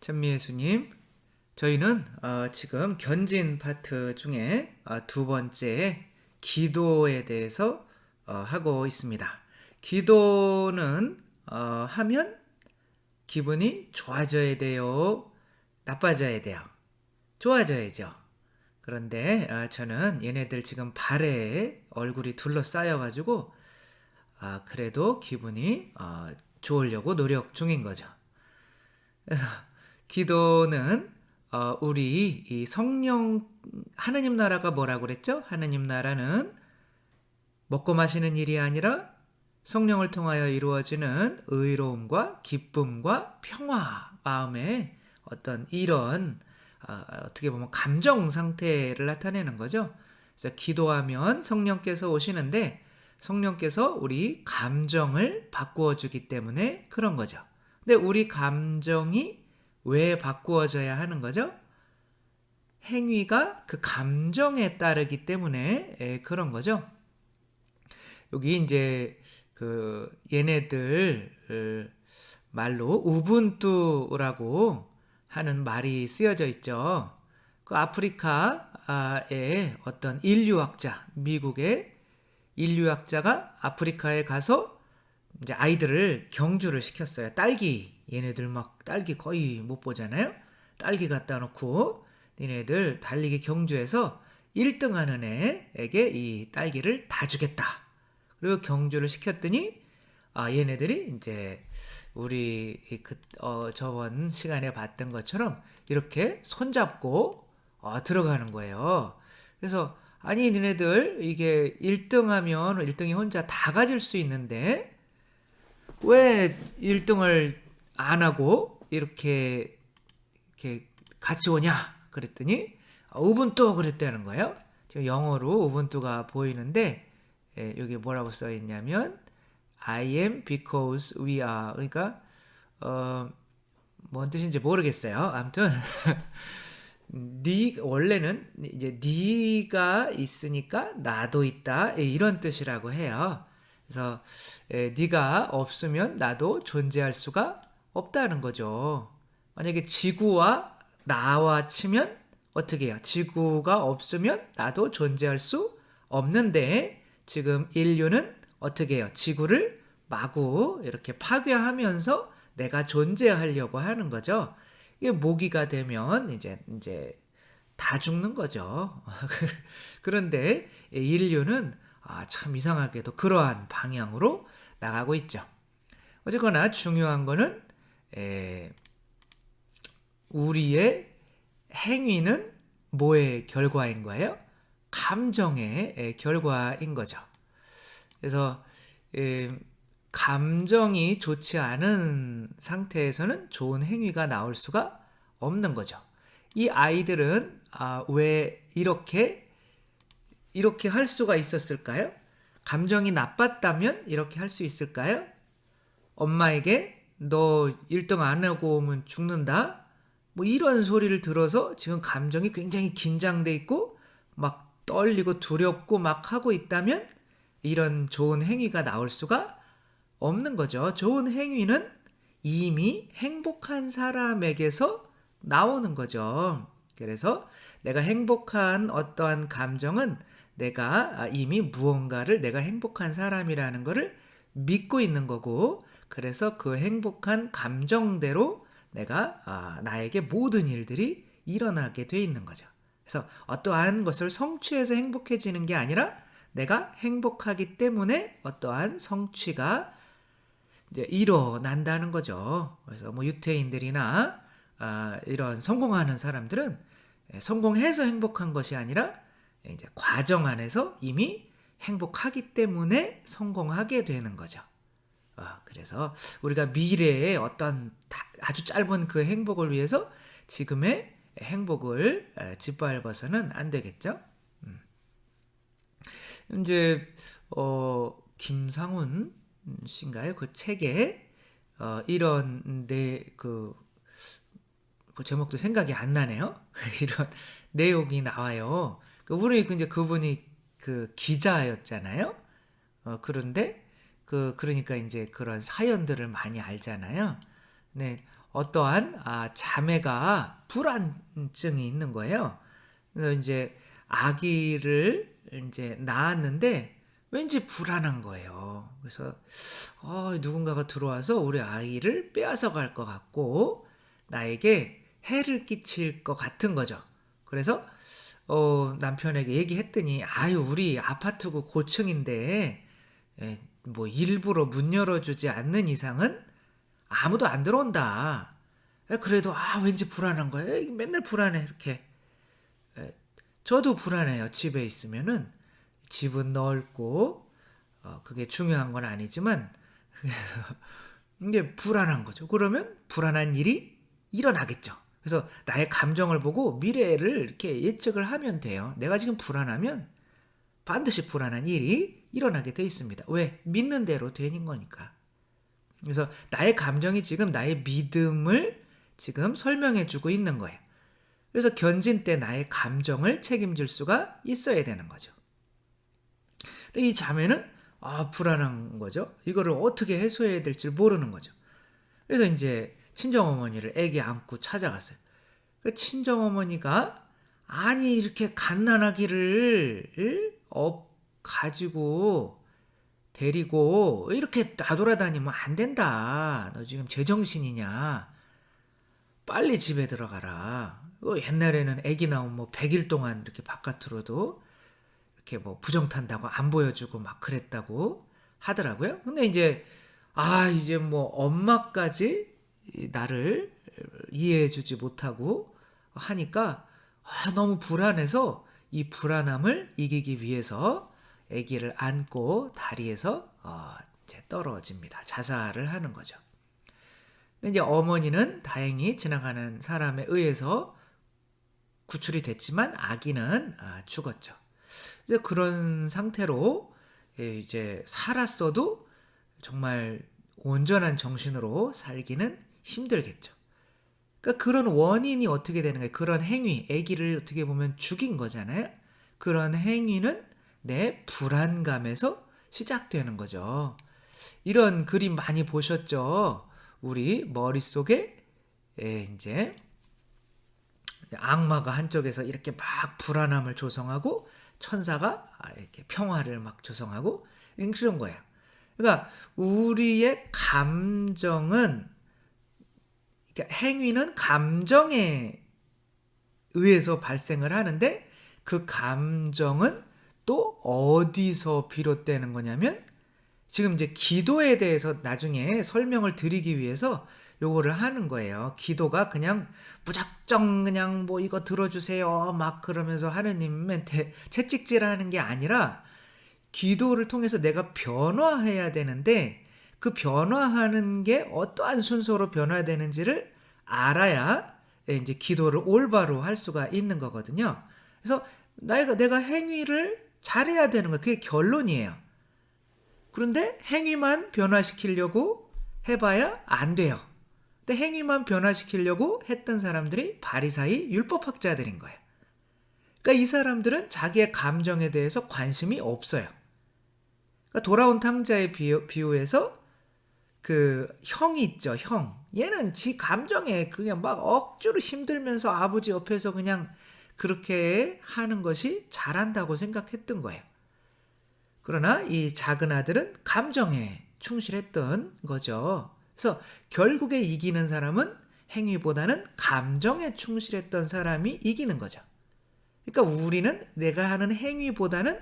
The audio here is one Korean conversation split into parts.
천미애수님, 저희는 지금 견진 파트 중에 두 번째 기도에 대해서 하고 있습니다. 기도는 하면 기분이 좋아져야 돼요? 나빠져야 돼요? 좋아져야죠. 그런데 저는 얘네들 지금 발에 얼굴이 둘러싸여가지고 그래도 기분이 좋으려고 노력 중인 거죠. 그래서 기도는 우리 이 성령 하느님 나라가 뭐라고 그랬죠? 하느님 나라는 먹고 마시는 일이 아니라 성령을 통하여 이루어지는 의로움과 기쁨과 평화, 마음의 어떤 이런 어떻게 보면 감정 상태를 나타내는 거죠. 그래서 기도하면 성령께서 오시는데 성령께서 우리 감정을 바꾸어 주기 때문에 그런 거죠. 근데 우리 감정이 왜 바꾸어져야 하는 거죠? 행위가 그 감정에 따르기 때문에 그런 거죠. 여기 이제 그 얘네들 말로 우분투라고 하는 말이 쓰여져 있죠. 그 아프리카의 어떤 인류학자, 미국의 인류학자가 아프리카에 가서 이제 아이들을 경주를 시켰어요. 딸기, 얘네들 막 딸기 거의 못 보잖아요. 딸기 갖다 놓고 얘네들 달리기 경주에서 1등 하는 애에게 이 딸기를 다 주겠다. 그리고 경주를 시켰더니 얘네들이 이제 우리 저번 시간에 봤던 것처럼 이렇게 손잡고 들어가는 거예요. 그래서 아니 니네들 이게 1등 하면 1등이 혼자 다 가질 수 있는데 왜 1등을 안 하고 이렇게 같이 오냐 그랬더니 우분투 그랬다는 거예요. 지금 영어로 우분투가 보이는데 여기 뭐라고 써 있냐면 I am because we are. 그러니까 뭔 뜻인지 모르겠어요. 아무튼 네 원래는 이제 네가 있으니까 나도 있다 이런 뜻이라고 해요. 그래서 네가 없으면 나도 존재할 수가 없다는 거죠. 만약에 지구와 나와 치면 어떻게 해요? 지구가 없으면 나도 존재할 수 없는데 지금 인류는 어떻게 해요? 지구를 마구 이렇게 파괴하면서 내가 존재하려고 하는 거죠. 이게 모기가 되면 이제 다 죽는 거죠. 그런데 인류는 참 이상하게도 그러한 방향으로 나가고 있죠. 어쨌거나 중요한 거는 우리의 행위는 뭐의 결과인 거예요? 감정의 결과인 거죠. 그래서 감정이 좋지 않은 상태에서는 좋은 행위가 나올 수가 없는 거죠. 이 아이들은 왜 이렇게 할 수가 있었을까요? 감정이 나빴다면 이렇게 할 수 있을까요? 엄마에게 너 1등 안 하고 오면 죽는다? 뭐 이런 소리를 들어서 지금 감정이 굉장히 긴장돼 있고 막 떨리고 두렵고 막 하고 있다면 이런 좋은 행위가 나올 수가 없는 거죠. 좋은 행위는 이미 행복한 사람에게서 나오는 거죠. 그래서 내가 행복한 어떠한 감정은 내가 이미 무언가를 내가 행복한 사람이라는 것을 믿고 있는 거고 그래서 그 행복한 감정대로 내가 나에게 모든 일들이 일어나게 돼 있는 거죠. 그래서 어떠한 것을 성취해서 행복해지는 게 아니라 내가 행복하기 때문에 어떠한 성취가 이제 일어난다는 거죠. 그래서 뭐 유태인들이나 이런 성공하는 사람들은 성공해서 행복한 것이 아니라 이제 과정 안에서 이미 행복하기 때문에 성공하게 되는 거죠. 그래서 우리가 미래의 어떤 아주 짧은 그 행복을 위해서 지금의 행복을 짓밟아서는 안 되겠죠. 이제 김상훈 씨인가요? 그 책에 이런 그 제목도 생각이 안 나네요. 이런 내용이 나와요. 우리 이제 그분이 그 기자였잖아요. 그런데 그러니까 이제 그런 사연들을 많이 알잖아요. 네, 어떠한 자매가 불안증이 있는 거예요. 그래서 이제 아기를 이제 낳았는데 왠지 불안한 거예요. 그래서 누군가가 들어와서 우리 아이를 빼앗아 갈 것 같고 나에게 해를 끼칠 것 같은 거죠. 그래서 남편에게 얘기했더니 아유 우리 아파트고 고층인데 뭐 일부러 문 열어주지 않는 이상은 아무도 안 들어온다. 그래도 왠지 불안한 거예요. 맨날 불안해 이렇게. 저도 불안해요. 집에 있으면은 집은 넓고 그게 중요한 건 아니지만 그래서 이게 불안한 거죠. 그러면 불안한 일이 일어나겠죠. 그래서 나의 감정을 보고 미래를 이렇게 예측을 하면 돼요. 내가 지금 불안하면 반드시 불안한 일이 일어나게 돼 있습니다. 왜? 믿는 대로 되는 거니까. 그래서 나의 감정이 지금 나의 믿음을 지금 설명해 주고 있는 거예요. 그래서 견진 때 나의 감정을 책임질 수가 있어야 되는 거죠. 근데 이 자매는 불안한 거죠. 이거를 어떻게 해소해야 될지 모르는 거죠. 그래서 이제 친정어머니를 애기 안고 찾아갔어요. 그 친정어머니가 아니 이렇게 갓난아기를 가지고 데리고 이렇게 나돌아다니면 안 된다. 너 지금 제정신이냐. 빨리 집에 들어가라. 옛날에는 아기 나오면 뭐 100일 동안 이렇게 바깥으로도 이렇게 뭐 부정 탄다고 안 보여주고 막 그랬다고 하더라고요. 근데 이제 이제 뭐 엄마까지 나를 이해해주지 못하고 하니까 너무 불안해서 이 불안함을 이기기 위해서 아기를 안고 다리에서 이제 떨어집니다. 자살을 하는 거죠. 근데 이제 어머니는 다행히 지나가는 사람에 의해서 구출이 됐지만 아기는 죽었죠. 그래서 그런 상태로 이제 살았어도 정말 온전한 정신으로 살기는 힘들겠죠. 그러니까 그런 원인이 어떻게 되는 거예요? 그런 행위, 아기를 어떻게 보면 죽인 거잖아요. 그런 행위는 내 불안감에서 시작되는 거죠. 이런 그림 많이 보셨죠? 우리 머릿속에 이제 악마가 한쪽에서 이렇게 막 불안함을 조성하고 천사가 이렇게 평화를 막 조성하고 그런 거예요. 그러니까 우리의 감정은 그러니까 행위는 감정에 의해서 발생을 하는데 그 감정은 또 어디서 비롯되는 거냐면 지금 이제 기도에 대해서 나중에 설명을 드리기 위해서 요거를 하는 거예요. 기도가 그냥 무작정 그냥 뭐 이거 들어주세요 막 그러면서 하느님한테 채찍질하는 게 아니라 기도를 통해서 내가 변화해야 되는데 그 변화하는 게 어떠한 순서로 변화되는지를 알아야 이제 기도를 올바로 할 수가 있는 거거든요. 그래서 내가 행위를 잘해야 되는 거예요. 그게 결론이에요. 그런데 행위만 변화시키려고 해봐야 안 돼요. 근데 행위만 변화시키려고 했던 사람들이 바리사이 율법학자들인 거예요. 그러니까 이 사람들은 자기의 감정에 대해서 관심이 없어요. 그러니까 돌아온 탕자의 비유에서 그 형이 있죠, 형. 얘는 지 감정에 그냥 막 억지로 힘들면서 아버지 옆에서 그냥 그렇게 하는 것이 잘한다고 생각했던 거예요. 그러나 이 작은 아들은 감정에 충실했던 거죠. 그래서 결국에 이기는 사람은 행위보다는 감정에 충실했던 사람이 이기는 거죠. 그러니까 우리는 내가 하는 행위보다는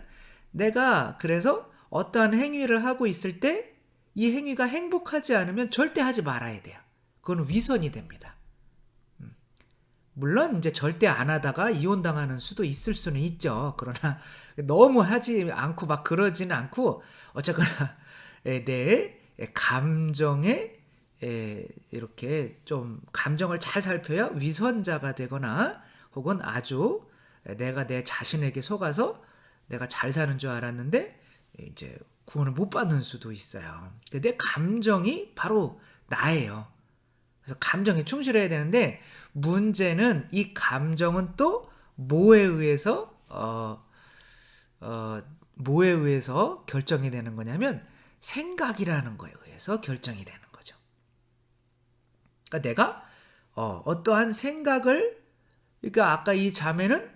내가 그래서 어떠한 행위를 하고 있을 때 이 행위가 행복하지 않으면 절대 하지 말아야 돼요. 그건 위선이 됩니다. 물론 이제 절대 안 하다가 이혼당하는 수도 있을 수는 있죠. 그러나 너무 하지 않고 막 그러지는 않고 어쨌거나 내 감정에 이렇게 좀 감정을 잘 살펴야 위선자가 되거나 혹은 아주 내가 내 자신에게 속아서 내가 잘 사는 줄 알았는데 이제 구원을 못 받는 수도 있어요. 내 감정이 바로 나예요. 그래서 감정에 충실해야 되는데 문제는 이 감정은 또 뭐에 의해서 결정이 되는 거냐면 생각이라는 거에 의해서 결정이 되는 거죠. 그러니까 내가 어떠한 생각을, 그러니까 아까 이 자매는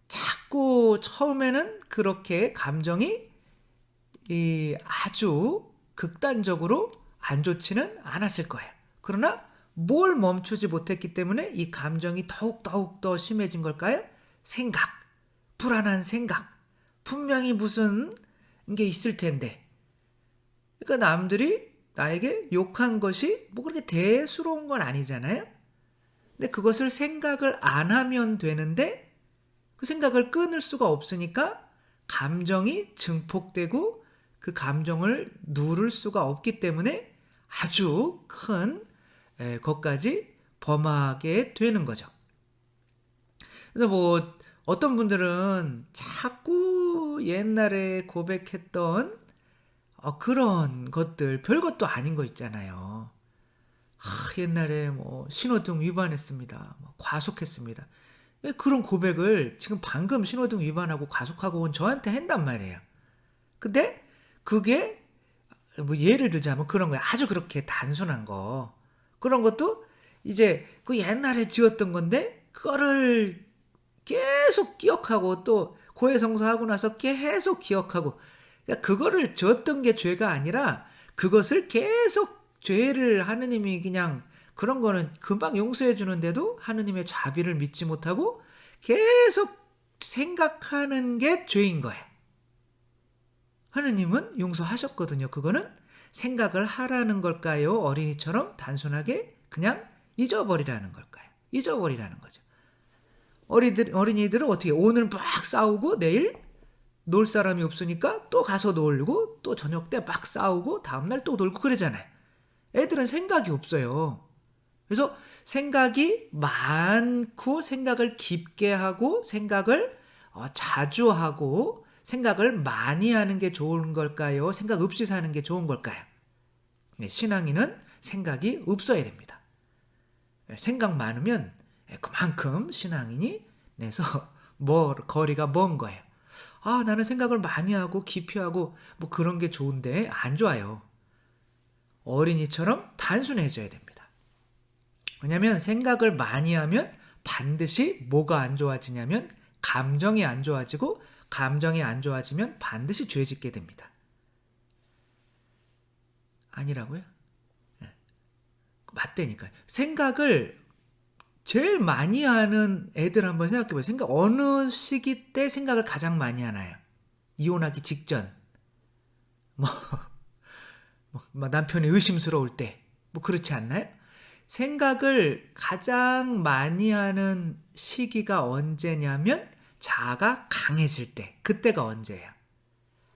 자꾸 처음에는 그렇게 감정이 아주 극단적으로 안 좋지는 않았을 거예요. 그러나 뭘 멈추지 못했기 때문에 이 감정이 더욱 더 심해진 걸까요? 생각, 불안한 생각, 분명히 무슨 게 있을 텐데. 그러니까 남들이 나에게 욕한 것이 뭐 그렇게 대수로운 건 아니잖아요. 근데 그것을 생각을 안 하면 되는데 그 생각을 끊을 수가 없으니까 감정이 증폭되고 그 감정을 누를 수가 없기 때문에 아주 큰 것까지 범하게 되는 거죠. 그래서 뭐 어떤 분들은 자꾸 옛날에 고백했던 그런 것들, 별것도 아닌 거 있잖아요. 옛날에 뭐 신호등 위반했습니다. 뭐 과속했습니다. 그런 고백을 지금 방금 신호등 위반하고 과속하고 온 저한테 한단 말이에요. 근데 그게 뭐 예를 들자면 그런 거예요. 아주 그렇게 단순한 거. 그런 것도 이제 그 옛날에 지었던 건데 그거를 계속 기억하고 또 고해성사하고 나서 계속 기억하고, 그러니까 그거를 지었던 게 죄가 아니라 그것을 계속 죄를 하느님이 그냥 그런 거는 금방 용서해 주는데도 하느님의 자비를 믿지 못하고 계속 생각하는 게 죄인 거예요. 하느님은 용서하셨거든요. 그거는 생각을 하라는 걸까요? 어린이처럼 단순하게 그냥 잊어버리라는 걸까요? 잊어버리라는 거죠. 어린이들은 어떻게 오늘 막 싸우고 내일 놀 사람이 없으니까 또 가서 놀고 또 저녁 때 막 싸우고 다음날 또 놀고 그러잖아요. 애들은 생각이 없어요. 그래서 생각이 많고 생각을 깊게 하고 생각을 자주 하고 생각을 많이 하는 게 좋은 걸까요? 생각 없이 사는 게 좋은 걸까요? 신앙인은 생각이 없어야 됩니다. 생각 많으면 그만큼 신앙인이 내서 거리가 먼 거예요. 나는 생각을 많이 하고 깊이 하고 뭐 그런 게 좋은데 안 좋아요. 어린이처럼 단순해져야 됩니다. 왜냐하면 생각을 많이 하면 반드시 뭐가 안 좋아지냐면 감정이 안 좋아지고 감정이 안 좋아지면 반드시 죄 짓게 됩니다. 아니라고요? 네. 맞다니까요. 생각을 제일 많이 하는 애들 한번 생각해보세요. 어느 시기 때 생각을 가장 많이 하나요? 이혼하기 직전. 뭐 남편이 의심스러울 때. 뭐 그렇지 않나요? 생각을 가장 많이 하는 시기가 언제냐면 자아가 강해질 때. 그때가 언제예요?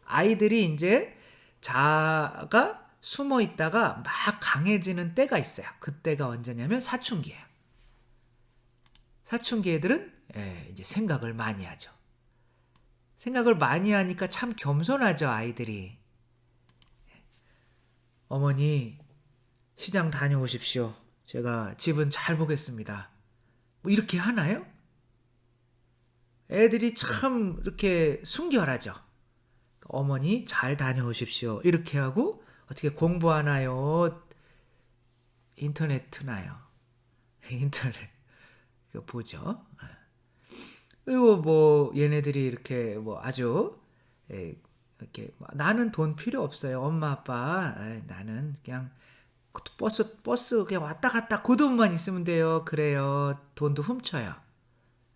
아이들이 이제 자아가 숨어 있다가 막 강해지는 때가 있어요. 그때가 언제냐면 사춘기예요. 사춘기 애들은 이제 생각을 많이 하죠. 생각을 많이 하니까 참 겸손하죠, 아이들이. 어머니, 시장 다녀오십시오. 제가 집은 잘 보겠습니다. 뭐 이렇게 하나요? 애들이 참 이렇게 순결하죠. 어머니 잘 다녀오십시오. 이렇게 하고 어떻게 공부하나요? 인터넷 트나요? 인터넷 보죠. 그리고 뭐 얘네들이 이렇게 뭐 아주 이렇게 나는 돈 필요 없어요. 엄마 아빠 나는 그냥 버스 그냥 왔다 갔다 그 돈만 있으면 돼요. 그래요. 돈도 훔쳐요.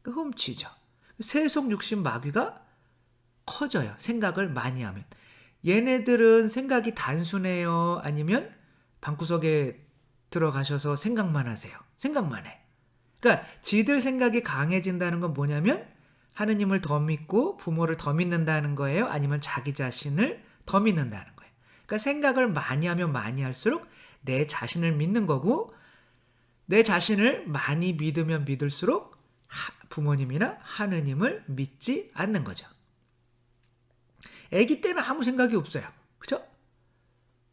훔치죠. 세속 욕심 마귀가 커져요. 생각을 많이 하면. 얘네들은 생각이 단순해요? 아니면 방구석에 들어가셔서 생각만 하세요? 생각만 해. 그러니까 지들 생각이 강해진다는 건 뭐냐면 하느님을 더 믿고 부모를 더 믿는다는 거예요? 아니면 자기 자신을 더 믿는다는 거예요? 그러니까 생각을 많이 하면 많이 할수록 내 자신을 믿는 거고 내 자신을 많이 믿으면 믿을수록 부모님이나 하느님을 믿지 않는 거죠. 아기 때는 아무 생각이 없어요. 그죠?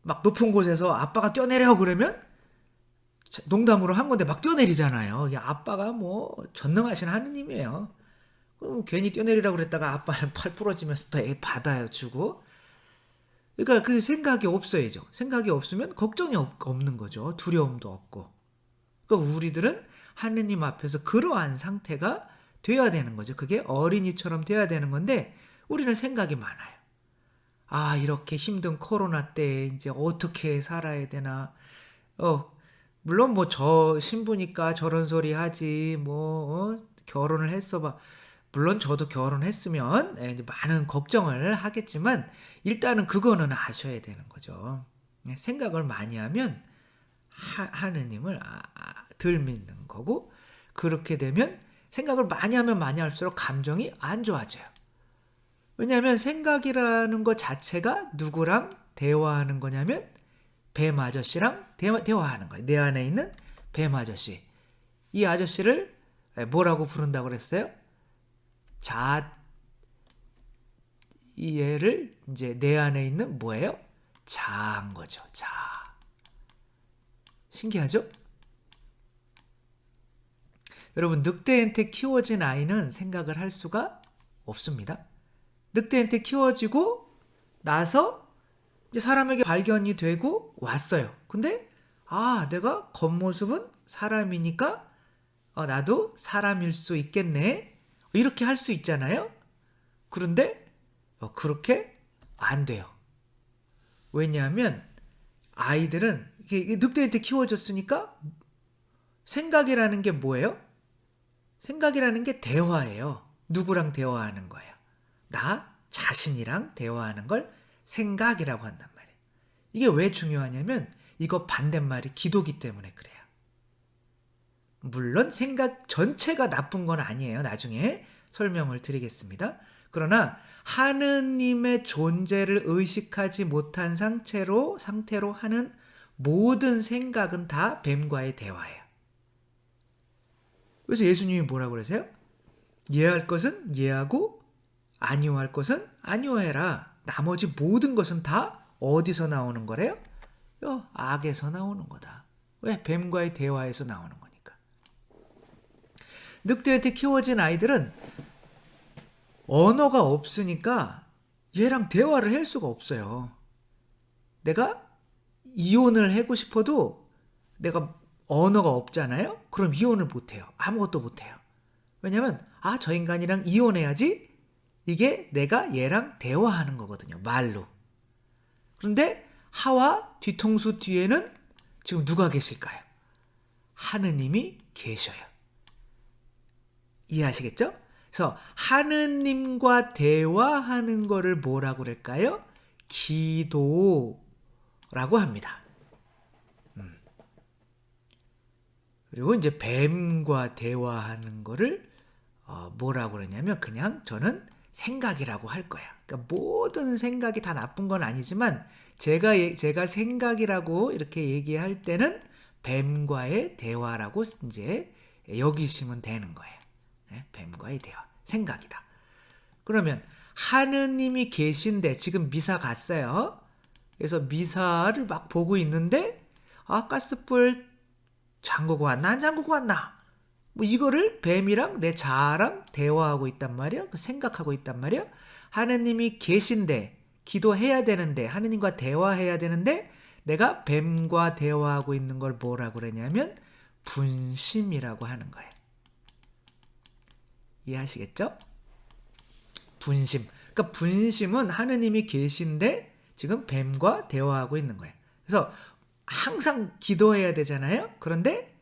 막 높은 곳에서 아빠가 뛰어내려 그러면 농담으로 한 건데 막 뛰어내리잖아요. 아빠가 뭐 전능하신 하느님이에요. 그럼 괜히 뛰어내리라고 그랬다가 아빠는 팔 부러지면서 또 애 받아요 주고. 그러니까 그 생각이 없어야죠. 생각이 없으면 걱정이 없는 거죠. 두려움도 없고. 그러니까 우리들은 하느님 앞에서 그러한 상태가 돼야 되는 거죠. 그게 어린이처럼 돼야 되는 건데 우리는 생각이 많아요. 아, 이렇게 힘든 코로나 때 이제 어떻게 살아야 되나. 물론 뭐 저 신부니까 저런 소리 하지. 결혼을 했어 봐. 물론 저도 결혼했으면 이제 많은 걱정을 하겠지만 일단은 그거는 아셔야 되는 거죠. 생각을 많이 하면 하느님을 덜 믿는 거고, 그렇게 되면 생각을 많이 하면 많이 할수록 감정이 안 좋아져요. 왜냐하면 생각이라는 것 자체가 누구랑 대화하는 거냐면 뱀 아저씨랑 대화하는 거예요. 내 안에 있는 뱀 아저씨. 이 아저씨를 뭐라고 부른다고 그랬어요? 이 얘를 이제 내 안에 있는 뭐예요? 자한 거죠. 자. 신기하죠? 여러분, 늑대한테 키워진 아이는 생각을 할 수가 없습니다. 늑대한테 키워지고 나서 이제 사람에게 발견이 되고 왔어요. 근데 내가 겉모습은 사람이니까 나도 사람일 수 있겠네. 이렇게 할 수 있잖아요. 그런데 그렇게 안 돼요. 왜냐하면 아이들은 늑대한테 키워졌으니까 생각이라는 게 뭐예요? 생각이라는 게 대화예요. 누구랑 대화하는 거예요? 나 자신이랑 대화하는 걸 생각이라고 한단 말이에요. 이게 왜 중요하냐면 이거 반대말이 기도기 때문에 그래요. 물론 생각 전체가 나쁜 건 아니에요. 나중에 설명을 드리겠습니다. 그러나 하느님의 존재를 의식하지 못한 상태로 하는 모든 생각은 다 뱀과의 대화예요. 그래서 예수님이 뭐라고 그러세요? 예할 것은 예하고 아니오할 것은 아니오해라. 나머지 모든 것은 다 어디서 나오는 거래요? 악에서 나오는 거다. 왜? 뱀과의 대화에서 나오는 거니까. 늑대한테 키워진 아이들은 언어가 없으니까 얘랑 대화를 할 수가 없어요. 내가 이혼을 하고 싶어도 내가 언어가 없잖아요? 그럼 이혼을 못해요. 아무것도 못해요. 왜냐면 저 인간이랑 이혼해야지 이게 내가 얘랑 대화하는 거거든요. 말로. 그런데 하와 뒤통수 뒤에는 지금 누가 계실까요? 하느님이 계셔요. 이해하시겠죠? 그래서 하느님과 대화하는 거를 뭐라고 그럴까요? 기도라고 합니다. 그리고 이제 뱀과 대화하는 거를 뭐라고 그러냐면 그냥 저는 생각이라고 할 거야. 그러니까 모든 생각이 다 나쁜 건 아니지만 제가 생각이라고 이렇게 얘기할 때는 뱀과의 대화라고 이제 여기시면 되는 거예요. 뱀과의 대화, 생각이다. 그러면 하느님이 계신데 지금 미사 갔어요. 그래서 미사를 막 보고 있는데 가스불 잠그고 왔나 안 잠그고 왔나? 이거를 뱀이랑 내 자아랑 대화하고 있단 말이야. 생각하고 있단 말이야. 하느님이 계신데 기도해야 되는데 하느님과 대화해야 되는데 내가 뱀과 대화하고 있는 걸 뭐라고 그러냐면 분심이라고 하는 거예요. 이해하시겠죠? 분심. 그러니까 분심은 하느님이 계신데 지금 뱀과 대화하고 있는 거예요. 그래서 항상 기도해야 되잖아요. 그런데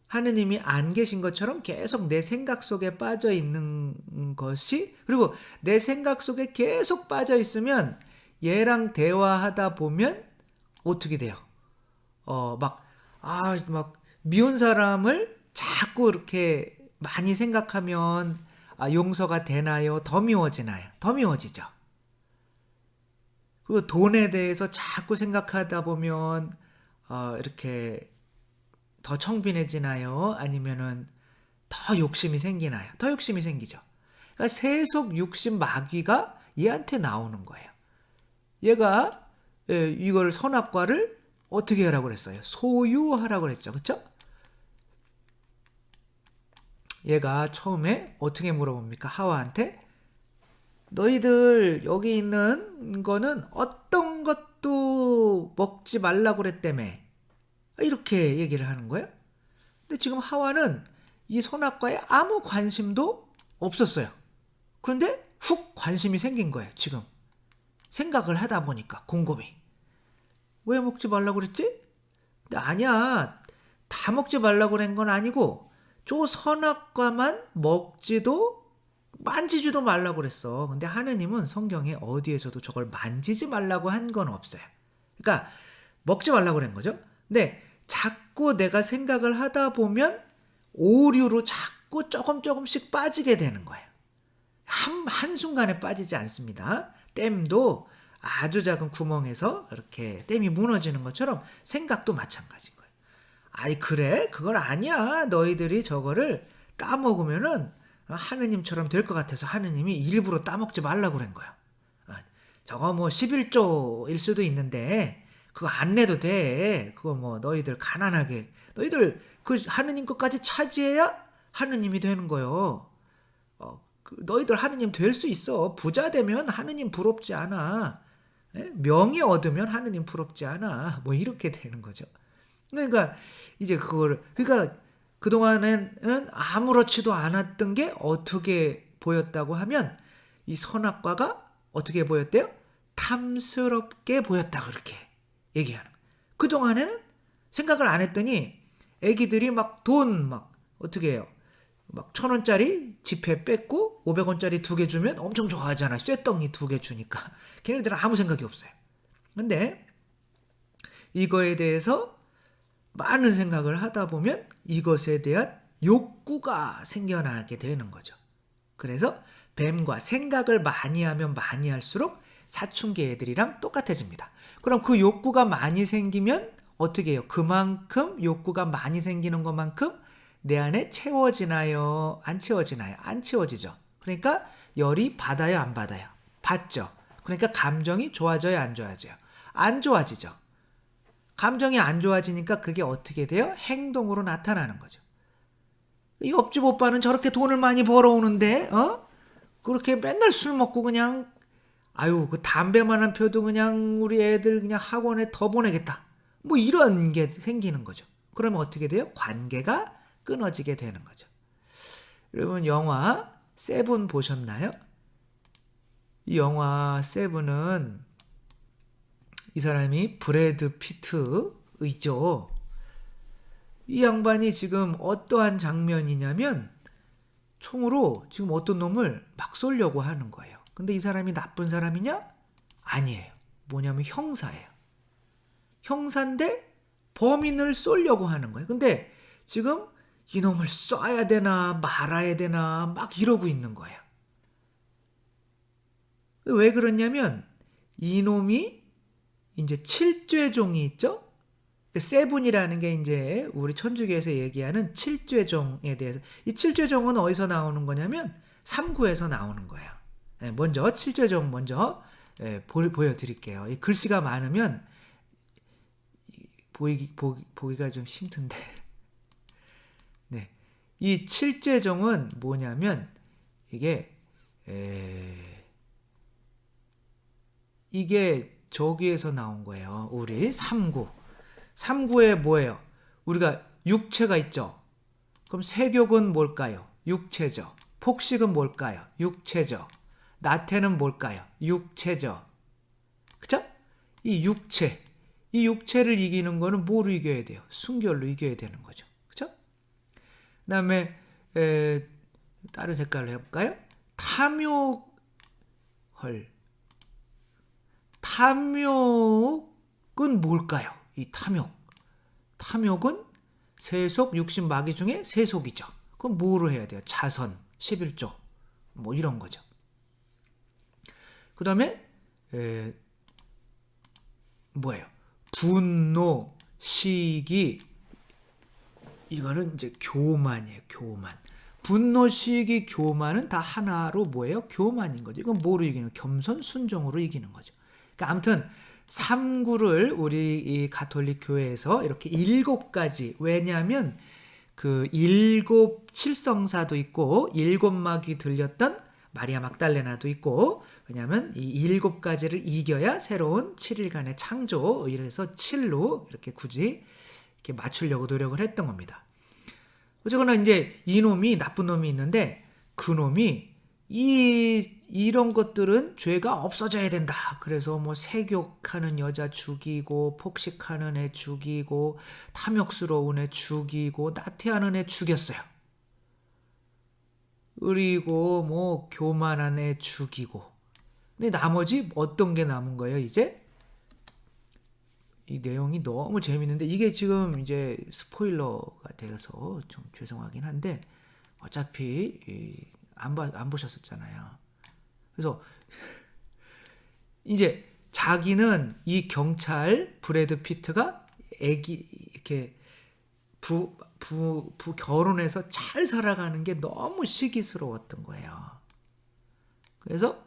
하느님이 안 계신 것처럼 계속 내 생각 속에 빠져 있는 것이, 그리고 내 생각 속에 계속 빠져 있으면 얘랑 대화하다 보면 어떻게 돼요? 막 미운 사람을 자꾸 이렇게 많이 생각하면 용서가 되나요? 더 미워지나요? 더 미워지죠. 그리고 돈에 대해서 자꾸 생각하다 보면 이렇게 더 청빈해지나요? 아니면은 더 욕심이 생기나요? 더 욕심이 생기죠. 그러니까 세속 욕심 마귀가 얘한테 나오는 거예요. 얘가 이걸 선악과를 어떻게 하라고 그랬어요? 소유하라고 그랬죠. 그렇죠? 얘가 처음에 어떻게 물어봅니까? 하와한테 너희들 여기 있는 거는 어떤 것도 먹지 말라고 그랬다며. 이렇게 얘기를 하는 거예요. 근데 지금 하와는 이 선악과에 아무 관심도 없었어요. 그런데 훅 관심이 생긴 거예요. 지금 생각을 하다 보니까 곰곰이. 왜 먹지 말라고 그랬지? 근데 아니야. 다 먹지 말라고 그런 건 아니고 저 선악과만 먹지도 만지지도 말라고 그랬어. 근데 하느님은 성경에 어디에서도 저걸 만지지 말라고 한 건 없어요. 그러니까 먹지 말라고 그런 거죠. 근데 자꾸 내가 생각을 하다 보면 오류로 자꾸 조금씩 빠지게 되는 거예요. 한순간에 빠지지 않습니다. 댐도 아주 작은 구멍에서 이렇게 댐이 무너지는 것처럼 생각도 마찬가지인 거예요. 아이 그래? 그건 아니야. 너희들이 저거를 따먹으면은 하느님처럼 될 것 같아서 하느님이 일부러 따먹지 말라고 그런 거야. 저거 뭐 11조일 수도 있는데 그거 안 내도 돼. 그거 뭐 너희들 가난하게 너희들 그 하느님 것까지 차지해야 하느님이 되는 거요. 너희들 하느님 될 수 있어. 부자 되면 하느님 부럽지 않아. 명예 얻으면 하느님 부럽지 않아. 뭐 이렇게 되는 거죠. 그러니까 이제 그러니까 그동안에는 아무렇지도 않았던 게 어떻게 보였다고 하면 이 선악과가 어떻게 보였대요? 탐스럽게 보였다 그렇게 얘기하는 거예요. 그동안에는 생각을 안 했더니 애기들이 막 돈 막 어떻게 해요? 막 1,000원짜리 지폐 뺏고 500원짜리 2개 주면 엄청 좋아하잖아. 쇠덩이 2개 주니까. 걔네들은 아무 생각이 없어요. 근데 이거에 대해서 많은 생각을 하다 보면 이것에 대한 욕구가 생겨나게 되는 거죠. 그래서 뱀과 생각을 많이 하면 많이 할수록 사춘기 애들이랑 똑같아집니다. 그럼 그 욕구가 많이 생기면 어떻게 해요? 그만큼 욕구가 많이 생기는 것만큼 내 안에 채워지나요? 안 채워지나요? 안 채워지죠. 그러니까 열이 받아요? 안 받아요? 받죠. 그러니까 감정이 좋아져요? 안 좋아져요? 안 좋아지죠. 감정이 안 좋아지니까 그게 어떻게 돼요? 행동으로 나타나는 거죠. 이 옆집 오빠는 저렇게 돈을 많이 벌어오는데 그렇게 맨날 술 먹고 그냥 아유 그 담배만한 펴도 그냥 우리 애들 그냥 학원에 더 보내겠다. 뭐 이런 게 생기는 거죠. 그러면 어떻게 돼요? 관계가 끊어지게 되는 거죠. 여러분 영화 세븐 보셨나요? 이 영화 세븐은 이 사람이 브래드 피트이죠. 이 양반이 지금 어떠한 장면이냐면 총으로 지금 어떤 놈을 막 쏘려고 하는 거예요. 근데 이 사람이 나쁜 사람이냐? 아니에요. 뭐냐면 형사예요. 형사인데 범인을 쏘려고 하는 거예요. 근데 지금 이놈을 쏴야 되나 말아야 되나 막 이러고 있는 거예요. 왜 그러냐면 이놈이 이제 칠죄종이 있죠? 세븐이라는 게 이제 우리 천주교에서 얘기하는 칠죄종에 대해서 이 칠죄종은 어디서 나오는 거냐면 3구에서 나오는 거예요. 먼저 칠죄종 먼저 보여드릴게요. 이 글씨가 많으면 보기가 좀 힘든데 네. 이 칠죄종은 뭐냐면 이게 저기에서 나온 거예요. 우리 3구. 3구에 뭐예요? 우리가 육체가 있죠. 그럼 세욕은 뭘까요? 육체죠. 폭식은 뭘까요? 육체죠. 나태는 뭘까요? 육체죠. 그쵸? 이 육체를 이기는 거는 뭐로 이겨야 돼요? 순결로 이겨야 되는 거죠. 그쵸? 그 다음에 다른 색깔로 해볼까요? 탐욕은 뭘까요? 이 탐욕은 세속, 육신, 마귀 중에 세속이죠. 그럼 뭐로 해야 돼요? 자선, 11조 뭐 이런 거죠. 그 다음에 뭐예요? 분노, 시기 이거는 이제 교만이에요. 교만. 분노, 시기, 교만은 다 하나로 뭐예요? 교만인 거죠. 이건 뭐로 이기는? 겸손, 순종으로 이기는 거죠. 그러니까 아무튼 3구를 우리 이 가톨릭 교회에서 이렇게 7가지 왜냐하면 그 7 칠성사도 있고 7마귀 들렸던 마리아 막달레나도 있고 왜냐하면 이 7가지를 이겨야 새로운 7일간의 창조 이래서 7로 이렇게 굳이 이렇게 맞추려고 노력을 했던 겁니다. 어쨌거나 이제 이놈이 나쁜 놈이 있는데 그 놈이 이런 것들은 죄가 없어져야 된다. 그래서 뭐 세욕하는 여자 죽이고 폭식하는 애 죽이고 탐욕스러운 애 죽이고 나태하는 애 죽였어요. 그리고 뭐 교만한 애 죽이고. 근데 나머지 어떤 게 남은 거예요, 이제? 이 내용이 너무 재밌는데 이게 지금 이제 스포일러가 돼서 좀 죄송하긴 한데 어차피 안 보셨었잖아요. 그래서 이제 자기는 이 경찰 브래드 피트가 애기 이렇게 부 결혼해서 잘 살아가는 게 너무 시기스러웠던 거예요. 그래서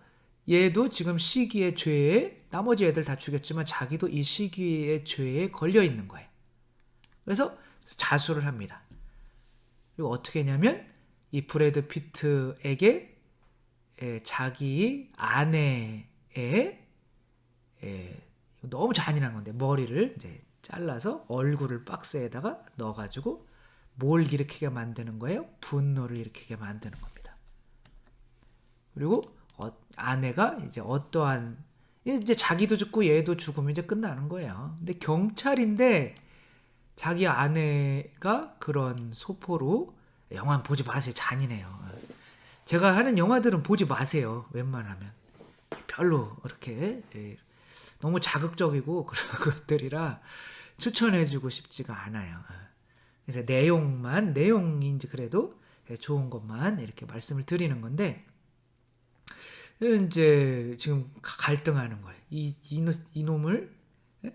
얘도 지금 시기의 죄에 나머지 애들 다 죽였지만 자기도 이 시기의 죄에 걸려 있는 거예요. 그래서 자수를 합니다. 그리고 어떻게 했냐면 이 브래드 피트에게 자기 아내의 너무 잔인한 건데 머리를 이제 잘라서 얼굴을 박스에다가 넣어가지고 뭘 일으키게 만드는 거예요? 분노를 일으키게 만드는 겁니다. 그리고 아내가 이제 어떠한 이제 자기도 죽고 얘도 죽으면 이제 끝나는 거예요. 근데 경찰인데 자기 아내가 그런 소포로 영화는 보지 마세요. 잔인해요. 제가 하는 영화들은 보지 마세요. 웬만하면 별로 그렇게 너무 자극적이고 그런 것들이라 추천해주고 싶지가 않아요. 그래서 내용인지 그래도 좋은 것만 이렇게 말씀을 드리는 건데 이제 지금 갈등하는 거예요. 이놈을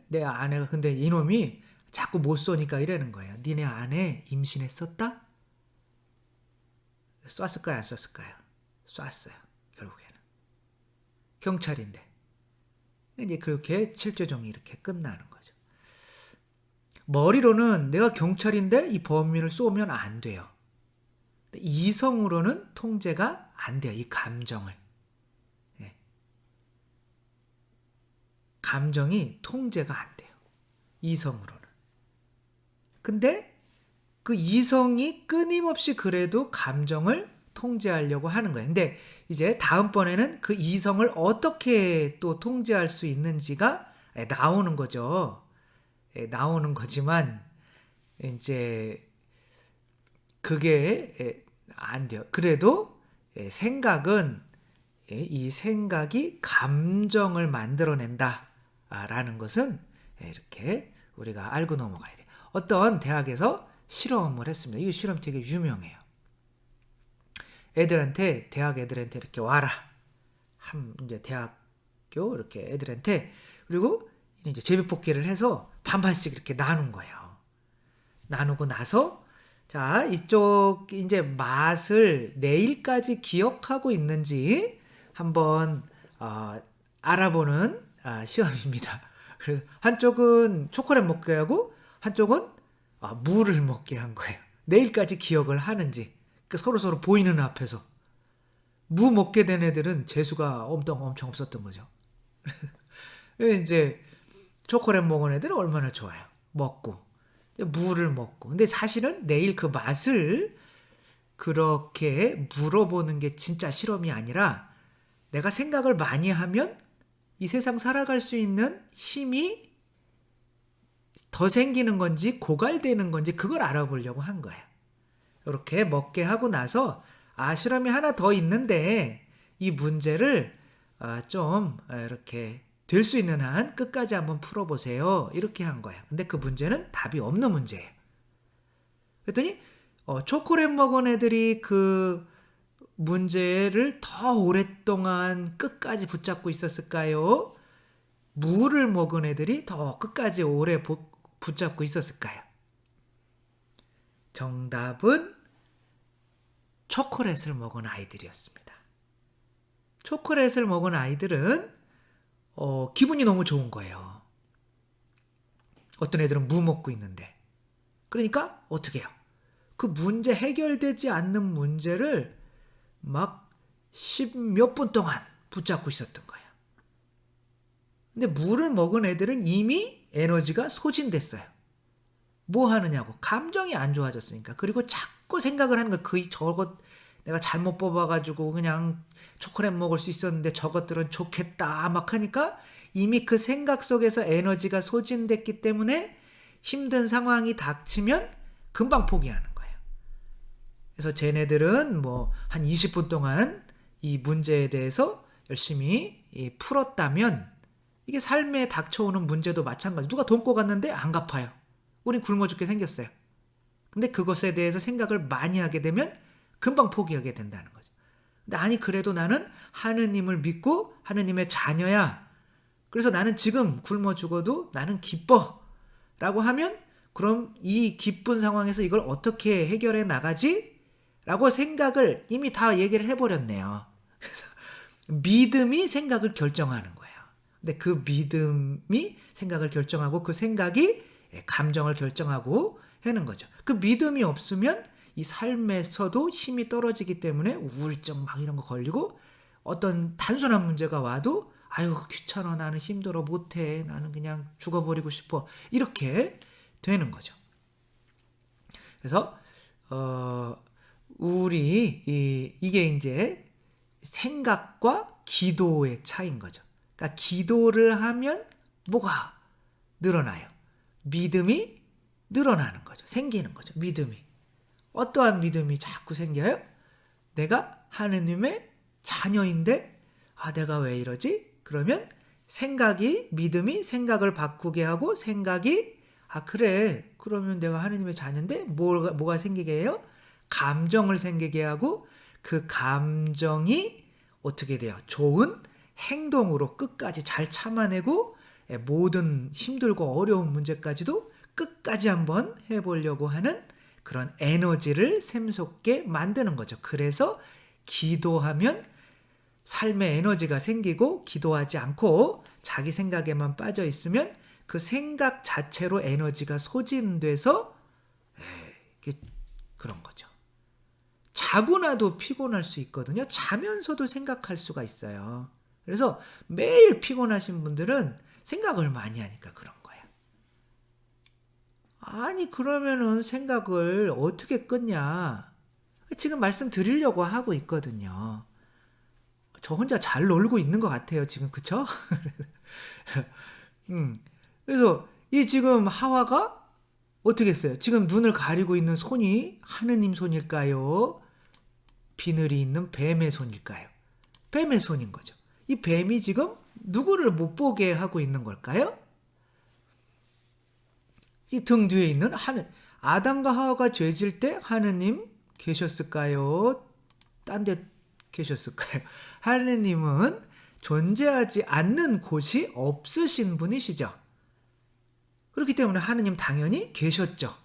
내 아내가 근데 이놈이 자꾸 못 쏘니까 이러는 거예요. 니네 아내 임신했었다? 쐈을까요? 안 쐈을까요? 쐈어요. 결국에는. 경찰인데. 이제 그렇게 칠죄종이 이렇게 끝나는 거죠. 머리로는 내가 경찰인데 이 범인을 쏘면 안 돼요. 이성으로는 통제가 안 돼요. 이 감정을. 감정이 통제가 안 돼요. 이성으로는. 근데 그 이성이 끊임없이 그래도 감정을 통제하려고 하는 거예요. 근데 이제 다음번에는 그 이성을 어떻게 또 통제할 수 있는지가 나오는 거죠. 나오는 거지만 이제 그게 안 돼요. 그래도 생각은 이 생각이 감정을 만들어낸다라는 것은 이렇게 우리가 알고 넘어가야 돼요. 어떤 대학에서 실험을 했습니다. 이 실험 되게 유명해요. 대학 애들한테 이렇게 와라. 이제 대학교 이렇게 애들한테 그리고 이제 제비뽑기를 해서 반반씩 이렇게 나눈 거예요. 나누고 나서 자, 이쪽 이제 맛을 내일까지 기억하고 있는지 한번 알아보는 시험입니다. 그래서 한쪽은 초콜릿 먹게 하고 한쪽은 물을 먹게 한 거예요. 내일까지 기억을 하는지. 그러니까 서로 보이는 앞에서 무 먹게 된 애들은 재수가 엄청 없었던 거죠. 이제 초콜릿 먹은 애들은 얼마나 좋아요. 먹고 물을 먹고. 근데 사실은 내일 그 맛을 그렇게 물어보는 게 진짜 실험이 아니라 내가 생각을 많이 하면 이 세상 살아갈 수 있는 힘이 더 생기는 건지 고갈되는 건지 그걸 알아보려고 한 거예요. 이렇게 먹게 하고 나서 실험이 하나 더 있는데 이 문제를 좀 이렇게 될 수 있는 한 끝까지 한번 풀어보세요. 이렇게 한 거예요. 근데 그 문제는 답이 없는 문제예요. 그랬더니 초콜릿 먹은 애들이 그 문제를 더 오랫동안 끝까지 붙잡고 있었을까요? 물을 먹은 애들이 더 끝까지 오래 붙잡고 있었을까요? 정답은 초콜릿을 먹은 아이들이었습니다. 초콜릿을 먹은 아이들은 기분이 너무 좋은 거예요. 어떤 애들은 무 먹고 있는데. 그러니까 어떻게 해요? 그 문제 해결되지 않는 문제를 막 10몇 분 동안 붙잡고 있었던 거예요. 근데 물을 먹은 애들은 이미 에너지가 소진됐어요. 뭐 하느냐고. 감정이 안 좋아졌으니까. 그리고 자꾸 생각을 하는 거야. 저것 내가 잘못 뽑아가지고 그냥 초콜릿 먹을 수 있었는데 저것들은 좋겠다 막 하니까 이미 그 생각 속에서 에너지가 소진됐기 때문에 힘든 상황이 닥치면 금방 포기하는 거예요. 그래서 쟤네들은 뭐 한 20분 동안 이 문제에 대해서 열심히 풀었다면 이게 삶에 닥쳐오는 문제도 마찬가지. 누가 돈 꿔갔는데 안 갚아요. 우린 굶어 죽게 생겼어요. 근데 그것에 대해서 생각을 많이 하게 되면 금방 포기하게 된다는 거죠. 근데 아니 그래도 나는 하느님을 믿고 하느님의 자녀야. 그래서 나는 지금 굶어 죽어도 나는 기뻐. 라고 하면 그럼 이 기쁜 상황에서 이걸 어떻게 해결해 나가지? 라고 생각을 이미 다 얘기를 해버렸네요. 그래서 믿음이 생각을 결정하는 거예요. 근데 그 믿음이 생각을 결정하고 그 생각이 감정을 결정하고 하는 거죠. 그 믿음이 없으면 이 삶에서도 힘이 떨어지기 때문에 우울증 막 이런 거 걸리고 어떤 단순한 문제가 와도 아유 귀찮아 나는 힘들어 못해 나는 그냥 죽어버리고 싶어 이렇게 되는 거죠. 그래서 이게 이제 생각과 기도의 차이인 거죠. 그러니까 기도를 하면 뭐가 늘어나요? 믿음이 늘어나는 거죠. 생기는 거죠. 믿음이. 어떠한 믿음이 자꾸 생겨요? 내가 하느님의 자녀인데 내가 왜 이러지? 그러면 믿음이 생각을 바꾸게 하고 생각이 그래 그러면 내가 하느님의 자녀인데 뭐가 생기게 해요? 감정을 생기게 하고 그 감정이 어떻게 돼요? 좋은 행동으로 끝까지 잘 참아내고 모든 힘들고 어려운 문제까지도 끝까지 한번 해보려고 하는 그런 에너지를 샘솟게 만드는 거죠. 그래서 기도하면 삶의 에너지가 생기고 기도하지 않고 자기 생각에만 빠져 있으면 그 생각 자체로 에너지가 소진돼서 그런 거죠. 자고 나도 피곤할 수 있거든요. 자면서도 생각할 수가 있어요. 그래서 매일 피곤하신 분들은 생각을 많이 하니까 그런 거예요. 아니 그러면은 생각을 어떻게 끊냐? 지금 말씀드리려고 하고 있거든요. 저 혼자 잘 놀고 있는 것 같아요 지금 그쵸? 그래서 이 지금 하와가 어떻게 했어요? 지금 눈을 가리고 있는 손이 하느님 손일까요? 비늘이 있는 뱀의 손일까요? 뱀의 손인 거죠. 이 뱀이 지금 누구를 못 보게 하고 있는 걸까요? 이 등 뒤에 있는 아담과 하와가 죄질 때 하느님 계셨을까요? 딴 데 계셨을까요? 하느님은 존재하지 않는 곳이 없으신 분이시죠. 그렇기 때문에 하느님 당연히 계셨죠.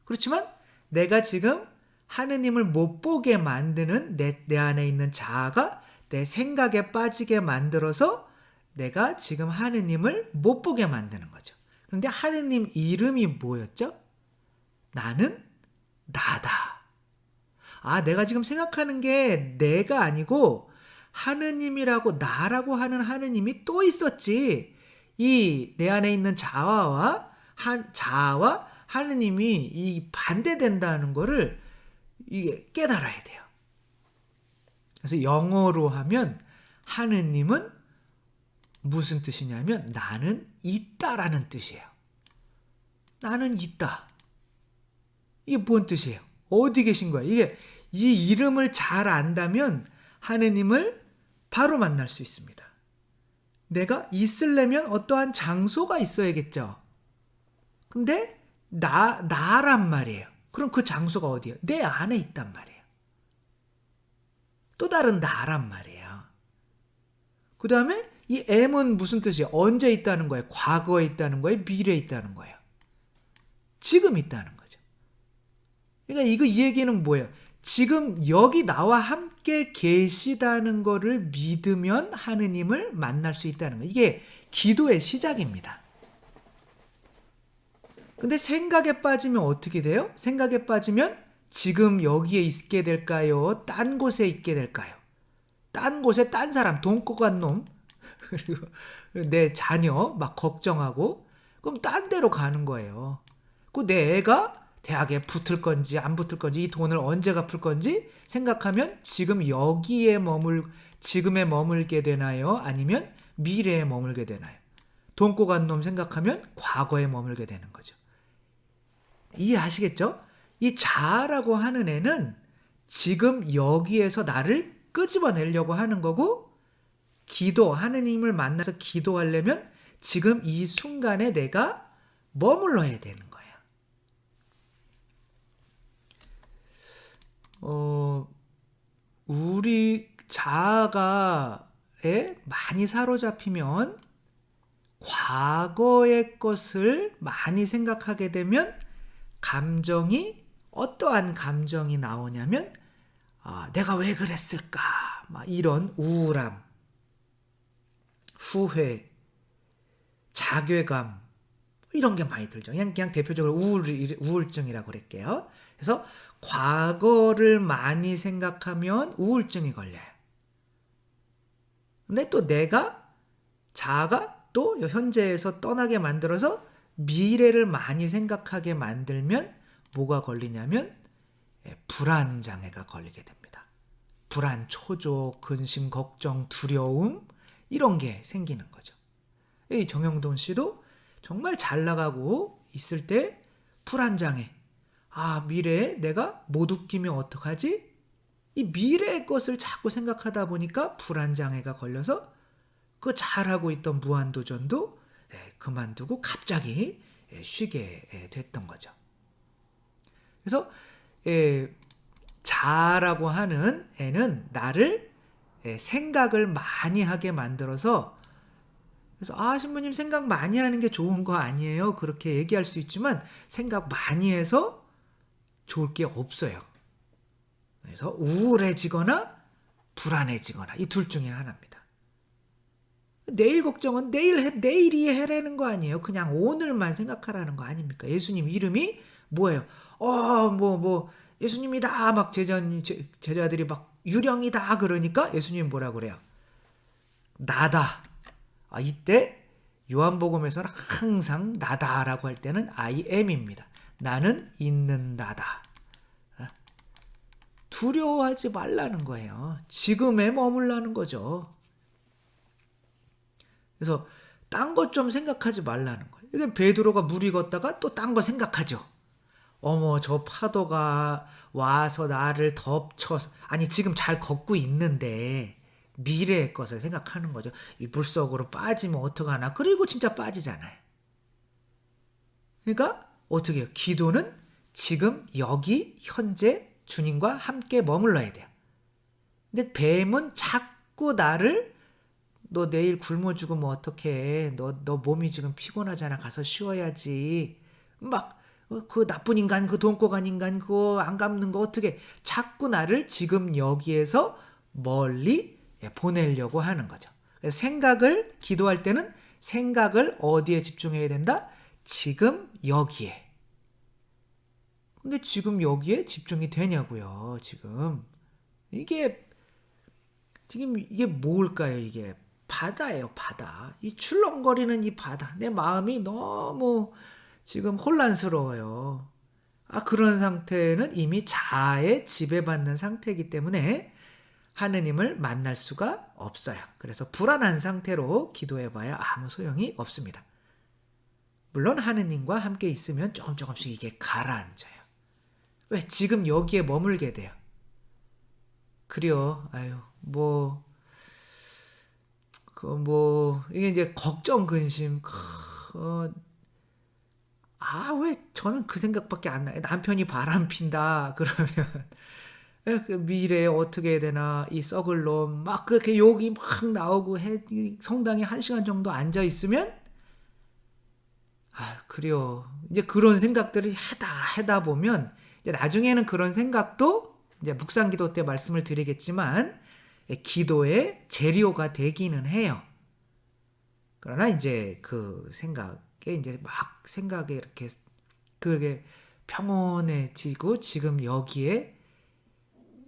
그렇지만 내가 지금 하느님을 못 보게 만드는 내 안에 있는 자아가 내 생각에 빠지게 만들어서 내가 지금 하느님을 못 보게 만드는 거죠. 그런데 하느님 이름이 뭐였죠? 나는 나다. 내가 지금 생각하는 게 내가 아니고 하느님이라고 나라고 하는 하느님이 또 있었지. 이 내 안에 있는 자아와 하느님이 이 반대된다는 거를 이게 깨달아야 돼요. 그래서 영어로 하면 하느님은 무슨 뜻이냐면 나는 있다라는 뜻이에요. 나는 있다. 이게 뭔 뜻이에요? 어디 계신 거야? 이게 이 이름을 잘 안다면 하느님을 바로 만날 수 있습니다. 내가 있으려면 어떠한 장소가 있어야겠죠. 근데 나란 말이에요. 그럼 그 장소가 어디예요? 내 안에 있단 말이에요. 또 다른 나란 말이에요. 그 다음에 이 M은 무슨 뜻이에요? 언제 있다는 거예요? 과거에 있다는 거예요? 미래에 있다는 거예요? 지금 있다는 거죠. 그러니까 이 얘기는 뭐예요? 지금 여기 나와 함께 계시다는 거를 믿으면 하느님을 만날 수 있다는 거예요. 이게 기도의 시작입니다. 근데 생각에 빠지면 어떻게 돼요? 생각에 빠지면 지금 여기에 있게 될까요? 딴 곳에 있게 될까요? 딴 곳에 딴 사람, 돈 꿔간 놈, 그리고 내 자녀 막 걱정하고 그럼 딴 데로 가는 거예요. 그 내 애가 대학에 붙을 건지 안 붙을 건지 이 돈을 언제 갚을 건지 생각하면 지금 여기에 지금에 머물게 되나요? 아니면 미래에 머물게 되나요? 돈고 간 놈 생각하면 과거에 머물게 되는 거죠. 이해하시겠죠? 이 자아라고 하는 애는 지금 여기에서 나를 끄집어내려고 하는 거고, 하느님을 만나서 기도하려면 지금 이 순간에 내가 머물러야 되는 거예요. 우리 자아가에 많이 사로잡히면 과거의 것을 많이 생각하게 되면 어떠한 감정이 나오냐면, 내가 왜 그랬을까? 막 이런 우울함, 후회, 자괴감, 이런 게 많이 들죠. 그냥 대표적으로 우울증이라고 그럴게요. 그래서 과거를 많이 생각하면 우울증이 걸려요. 근데 또 자아가 또 현재에서 떠나게 만들어서 미래를 많이 생각하게 만들면 뭐가 걸리냐면 불안 장애가 걸리게 됩니다. 불안, 초조, 근심, 걱정, 두려움, 이런 게 생기는 거죠. 이 정영돈 씨도 정말 잘 나가고 있을 때 불안 장애, 미래에 내가 못 웃기면 어떡하지? 이 미래의 것을 자꾸 생각하다 보니까 불안 장애가 걸려서 그 잘하고 있던 무한도전도 그만두고 갑자기 쉬게 됐던 거죠. 그래서 자아라고 하는 애는 나를 생각을 많이 하게 만들어서, 그래서 신부님 생각 많이 하는 게 좋은 거 아니에요? 그렇게 얘기할 수 있지만 생각 많이 해서 좋을 게 없어요. 그래서 우울해지거나 불안해지거나 이 둘 중에 하나입니다. 내일 걱정은 내일이 해라는 거 아니에요. 그냥 오늘만 생각하라는 거 아닙니까? 예수님 이름이 뭐예요? 예수님이다. 막 제자들이 막 유령이다. 그러니까 예수님 뭐라 그래요? 나다. 이때 요한복음에서는 항상 나다라고 할 때는 I am입니다. 나는 있는 나다. 두려워하지 말라는 거예요. 지금에 머물라는 거죠. 그래서 딴 것 좀 생각하지 말라는 거예요. 이게 베드로가 물이 걷다가 또 딴 거 생각하죠. 저 파도가 와서 나를 덮쳐서, 지금 잘 걷고 있는데 미래의 것을 생각하는 거죠. 이 물속으로 빠지면 어떡하나. 그리고 진짜 빠지잖아요. 그러니까 어떻게 해요? 기도는 지금 여기 현재 주님과 함께 머물러야 돼요. 근데 뱀은 자꾸 너 내일 굶어 죽으면 어떡해. 너 몸이 지금 피곤하잖아. 가서 쉬어야지. 그 나쁜 인간, 그 돈고간 인간, 그거 안 갚는 거 어떻게. 자꾸 나를 지금 여기에서 멀리 보내려고 하는 거죠. 그래서 기도할 때는 생각을 어디에 집중해야 된다? 지금 여기에. 근데 지금 여기에 집중이 되냐고요. 이게 뭘까요? 이게 바다예요. 바다. 이 출렁거리는 이 바다. 내 마음이 너무 지금 혼란스러워요. 그런 상태는 이미 자아에 지배받는 상태이기 때문에 하느님을 만날 수가 없어요. 그래서 불안한 상태로 기도해봐야 아무 소용이 없습니다. 물론 하느님과 함께 있으면 조금씩 이게 가라앉아요. 왜? 지금 여기에 머물게 돼요. 그래요. 이게 이제 걱정, 근심. 왜 저는 그 생각밖에 안 나요. 남편이 바람 핀다. 그러면 그 미래에 어떻게 해야 되나. 이 썩을 놈. 그렇게 욕이 막 나오고 성당에 1시간 정도 앉아 있으면 그래요. 이제 그런 생각들을 하다 보면 이제 나중에는 그런 생각도 이제 묵상기도 때 말씀을 드리겠지만 기도의 재료가 되기는 해요. 그러나 이제 그 생각에 이렇게 그게 평온해지고 지금 여기에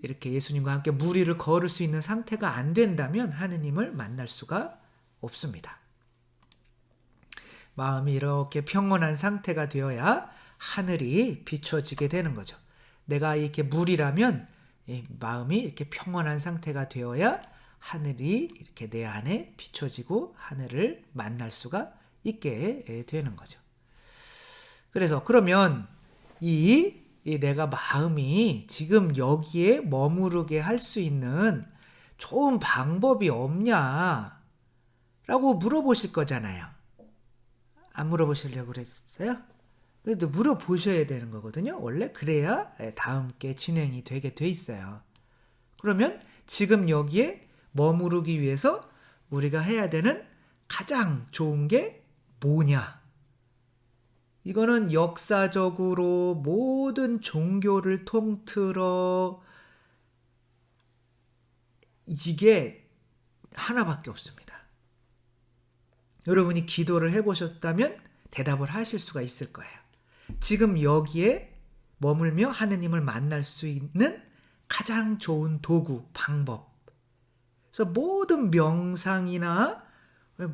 이렇게 예수님과 함께 무리를 걸을 수 있는 상태가 안 된다면 하느님을 만날 수가 없습니다. 마음이 이렇게 평온한 상태가 되어야 하늘이 비춰지게 되는 거죠. 내가 이렇게 물이라면 이 마음이 이렇게 평온한 상태가 되어야 하늘이 이렇게 내 안에 비춰지고 하늘을 만날 수가 있게 되는 거죠. 그래서 그러면 이 내가 마음이 지금 여기에 머무르게 할 수 있는 좋은 방법이 없냐? 라고 물어보실 거잖아요. 안 물어보시려고 그랬어요? 그래도 물어보셔야 되는 거거든요. 원래 그래야 다음 게 진행이 되게 돼 있어요. 그러면 지금 여기에 머무르기 위해서 우리가 해야 되는 가장 좋은 게 뭐냐? 이거는 역사적으로 모든 종교를 통틀어 이게 하나밖에 없습니다. 여러분이 기도를 해보셨다면 대답을 하실 수가 있을 거예요. 지금 여기에 머물며 하느님을 만날 수 있는 가장 좋은 도구, 방법. 그래서 모든 명상이나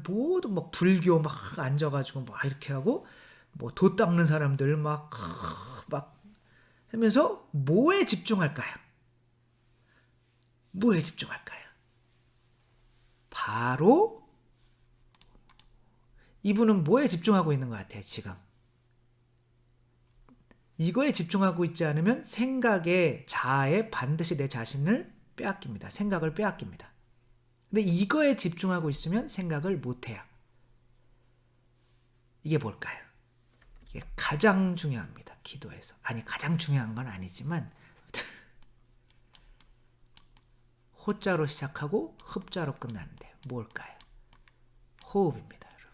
모든 막 불교 막 앉아가지고 막 이렇게 하고 뭐 돛 닦는 사람들 막 하면서 뭐에 집중할까요? 뭐에 집중할까요? 바로 이분은 뭐에 집중하고 있는 것 같아요, 지금. 이거에 집중하고 있지 않으면 생각에, 자아에 반드시 내 자신을 빼앗깁니다. 생각을 빼앗깁니다. 근데 이거에 집중하고 있으면 생각을 못해요. 이게 뭘까요? 이게 가장 중요합니다. 기도에서. 아니, 가장 중요한 건 아니지만 호자로 시작하고 흡자로 끝나는데 뭘까요? 호흡입니다, 여러분.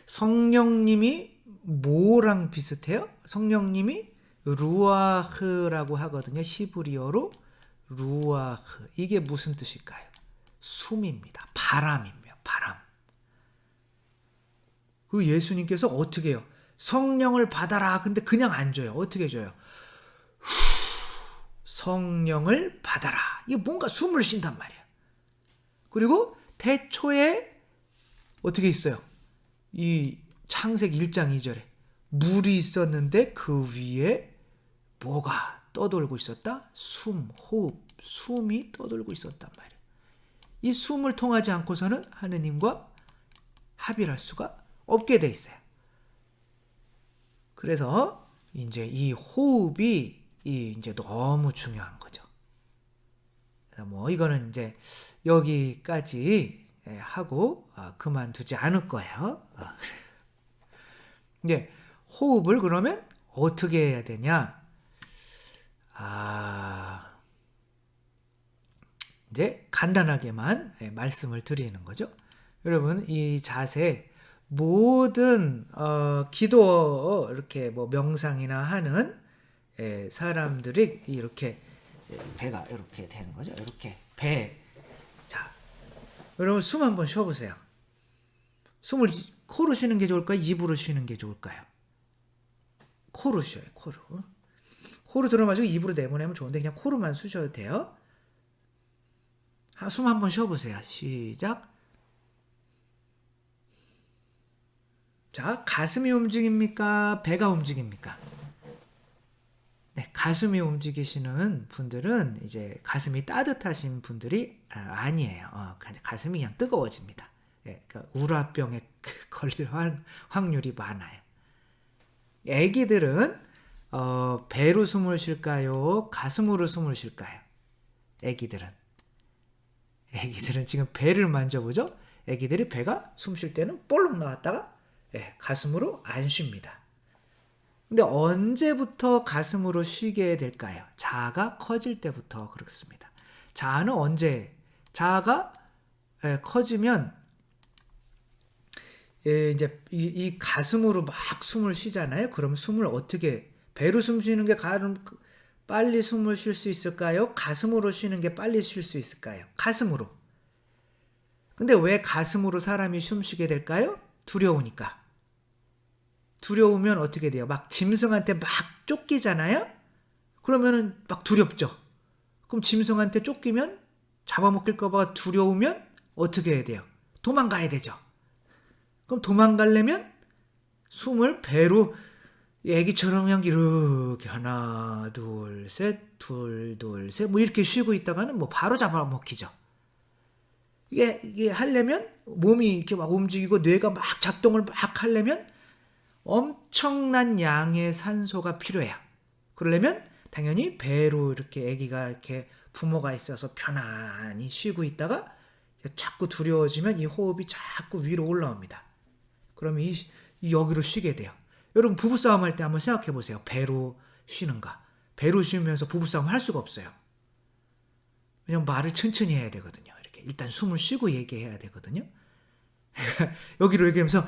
성령님이 뭐랑 비슷해요? 성령님이 루아흐라고 하거든요. 히브리어로 루아흐. 이게 무슨 뜻일까요? 숨입니다. 바람입니다. 바람. 그 예수님께서 어떻게 해요? 성령을 받아라. 근데 그냥 안 줘요. 어떻게 줘요? 성령을 받아라. 이게 뭔가 숨을 쉰단 말이에요. 그리고 태초에 어떻게 있어요? 이 창세기 1장 2절에 물이 있었는데 그 위에 뭐가 떠돌고 있었다? 숨, 호흡, 숨이 떠돌고 있었단 말이에요. 이 숨을 통하지 않고서는 하느님과 합일할 수가 없게 돼 있어요. 그래서 이제 이 호흡이 이제 너무 중요한 거죠. 뭐 이거는 이제 여기까지 하고 그만두지 않을 거예요. 이제 호흡을 그러면 어떻게 해야 되냐? 이제 간단하게만 말씀을 드리는 거죠. 여러분, 이 자세 모든 기도 이렇게 뭐 명상이나 하는 사람들이 이렇게 배가 이렇게 되는 거죠. 이렇게 배. 자, 여러분 숨 한번 쉬어보세요. 숨을 코로 쉬는 게 좋을까요? 입으로 쉬는 게 좋을까요? 코로 쉬어요. 코로. 코로 들어마시고 입으로 내보내면 좋은데 그냥 코로만 쉬셔도 돼요. 숨 한번 쉬어보세요. 시작. 자, 가슴이 움직입니까? 배가 움직입니까? 네, 가슴이 움직이시는 분들은 이제 가슴이 따뜻하신 분들이 아니에요. 가슴이 그냥 뜨거워집니다. 예, 그러니까 우라병에 걸릴 확률이 많아요. 애기들은 배로 숨을 쉴까요? 가슴으로 숨을 쉴까요? 애기들은 지금 배를 만져보죠? 애기들이 배가 숨 쉴 때는 볼록 나왔다가 가슴으로 안 쉽니다. 근데 언제부터 가슴으로 쉬게 될까요? 자아가 커질 때부터 그렇습니다. 자아는 언제? 자아가 커지면 이제 이 가슴으로 막 숨을 쉬잖아요. 그럼 숨을 어떻게, 배로 숨 쉬는 게 빨리 숨을 쉴 수 있을까요? 가슴으로 쉬는 게 빨리 쉴 수 있을까요? 가슴으로. 근데 왜 가슴으로 사람이 숨 쉬게 될까요? 두려우니까. 두려우면 어떻게 돼요? 막 짐승한테 막 쫓기잖아요? 그러면은 막 두렵죠. 그럼 짐승한테 쫓기면 잡아먹힐까봐 두려우면 어떻게 해야 돼요? 도망가야 되죠. 그럼 도망가려면 숨을 배로 애기처럼 그냥 이렇게 하나 둘 셋 둘 둘 셋 뭐 이렇게 쉬고 있다가는 뭐 바로 잡아먹히죠. 이게 하려면 몸이 이렇게 막 움직이고 뇌가 막 작동을 막 하려면 엄청난 양의 산소가 필요해요. 그러려면 당연히 배로 이렇게 아기가 이렇게 부모가 있어서 편안히 쉬고 있다가 자꾸 두려워지면 이 호흡이 자꾸 위로 올라옵니다. 그러면 이 여기로 쉬게 돼요. 여러분 부부싸움 할 때 한번 생각해 보세요. 배로 쉬는가? 배로 쉬면서 부부싸움 할 수가 없어요. 왜냐면 말을 천천히 해야 되거든요. 이렇게 일단 숨을 쉬고 얘기해야 되거든요. 여기로 얘기하면서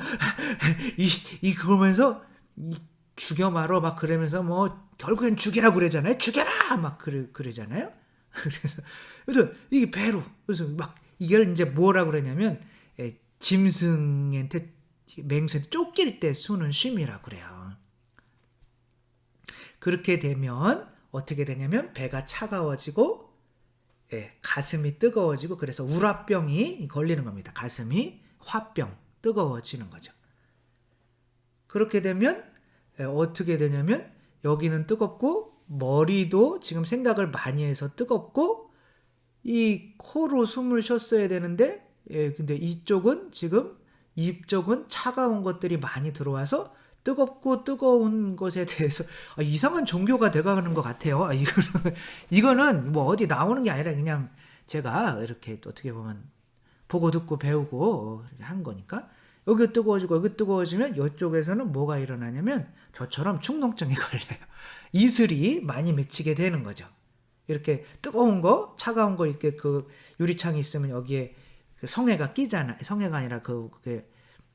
그러면서 죽여 말어 막 그러면서 뭐 결국엔 죽이라고 그러잖아요. 죽여라 막 그러잖아요. 그래서 이게 배로 그래서 막 이걸 이제 뭐라고 그러냐면 짐승한테 맹수한테 쫓길 때 수는 쉼이라고 그래요. 그렇게 되면 어떻게 되냐면 배가 차가워지고 가슴이 뜨거워지고 그래서 우라병이 걸리는 겁니다. 가슴이 화병 뜨거워지는 거죠. 그렇게 되면 어떻게 되냐면 여기는 뜨겁고 머리도 지금 생각을 많이 해서 뜨겁고 이 코로 숨을 쉬었어야 되는데 근데 이쪽은 지금 이쪽은 차가운 것들이 많이 들어와서 뜨겁고 뜨거운 것에 대해서 이상한 종교가 돼가는 것 같아요. 이거는 뭐 어디 나오는 게 아니라 그냥 제가 이렇게 어떻게 보면 보고 듣고 배우고 한 거니까 여기 뜨거워지고 여기 뜨거워지면 이쪽에서는 뭐가 일어나냐면 저처럼 축농증이 걸려요. 이슬이 많이 맺히게 되는 거죠. 이렇게 뜨거운 거, 차가운 거 이렇게 그 유리창이 있으면 여기에 그 성에가 끼잖아요. 성에가 아니라 그게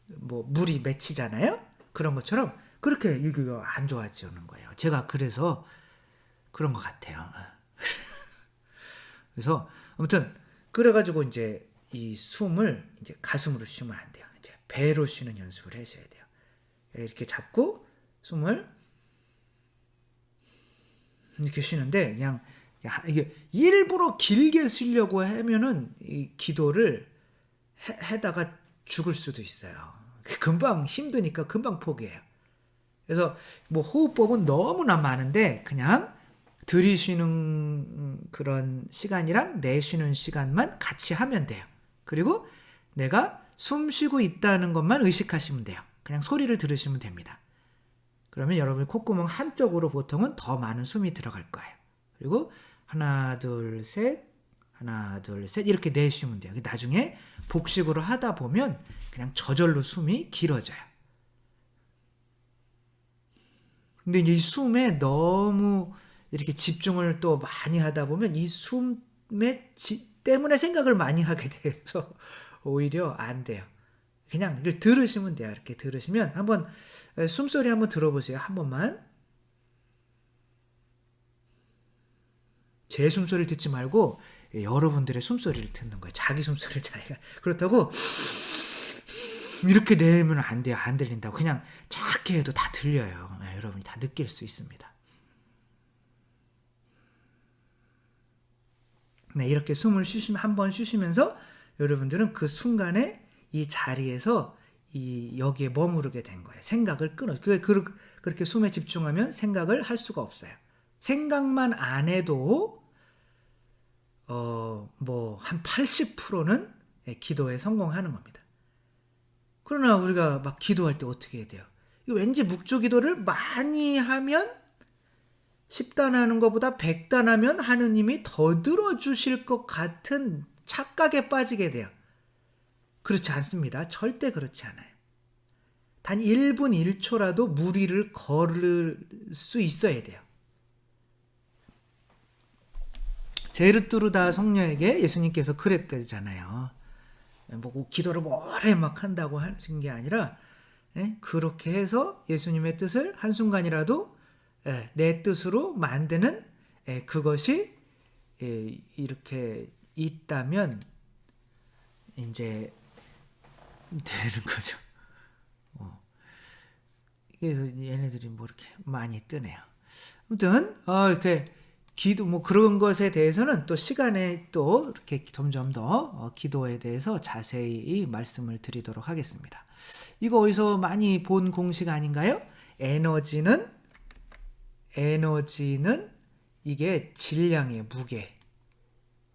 뭐 물이 맺히잖아요. 그런 것처럼 그렇게 이거 안 좋아지는 거예요. 제가 그래서 그런 것 같아요. 그래서 아무튼 그래가지고 이제 이 숨을 이제 가슴으로 쉬면 안 돼요. 이제 배로 쉬는 연습을 하셔야 돼요. 이렇게 잡고 숨을 이렇게 쉬는데 그냥 이게 일부러 길게 쉬려고 하면은 이 기도를 해다가 죽을 수도 있어요. 금방 힘드니까 금방 포기해요. 그래서 뭐 호흡법은 너무나 많은데 그냥 들이쉬는 그런 시간이랑 내쉬는 시간만 같이 하면 돼요. 그리고 내가 숨 쉬고 있다는 것만 의식하시면 돼요. 그냥 소리를 들으시면 됩니다. 그러면 여러분의 콧구멍 한쪽으로 보통은 더 많은 숨이 들어갈 거예요. 그리고 하나 둘 셋 하나 둘 셋 이렇게 내쉬면 돼요. 나중에 복식으로 하다 보면 그냥 저절로 숨이 길어져요. 근데 이 숨에 너무 이렇게 집중을 또 많이 하다 보면 이 숨에 때문에 생각을 많이 하게 돼서 오히려 안 돼요. 그냥 이걸 들으시면 돼요. 이렇게 들으시면 한번 숨소리 한번 들어보세요. 한 번만. 제 숨소리를 듣지 말고 여러분들의 숨소리를 듣는 거예요. 자기 숨소리를 자기가. 그렇다고 이렇게 내면 안 돼요. 안 들린다고. 그냥 작게 해도 다 들려요. 여러분이 다 느낄 수 있습니다. 네, 이렇게 숨을 쉬시면 한번 쉬시면서 여러분들은 그 순간에 이 자리에서 여기에 머무르게 된 거예요. 생각을 끊어. 그렇게 숨에 집중하면 생각을 할 수가 없어요. 생각만 안 해도 뭐 한 80%는 기도에 성공하는 겁니다. 그러나 우리가 막 기도할 때 어떻게 해야 돼요? 왠지 묵주기도를 많이 하면 10단 하는 것보다 100단 하면 하느님이 더 들어주실 것 같은 착각에 빠지게 돼요. 그렇지 않습니다. 절대 그렇지 않아요. 단 1분 1초라도 무리를 걸을 수 있어야 돼요. 제르뚜르다 성녀에게 예수님께서 그랬대잖아요. 뭐 기도를 오래 막 한다고 하신 게 아니라 그렇게 해서 예수님의 뜻을 한순간이라도 내 뜻으로 만드는 그것이 이렇게 있다면 이제 되는 거죠. 그래서 얘네들이 뭐 이렇게 많이 뜨네요. 아무튼 이렇게 기도 뭐 그런 것에 대해서는 또 시간에 또 이렇게 점점 더 기도에 대해서 자세히 말씀을 드리도록 하겠습니다. 이거 어디서 많이 본 공식 아닌가요? 에너지는 이게 질량이에요. 무게.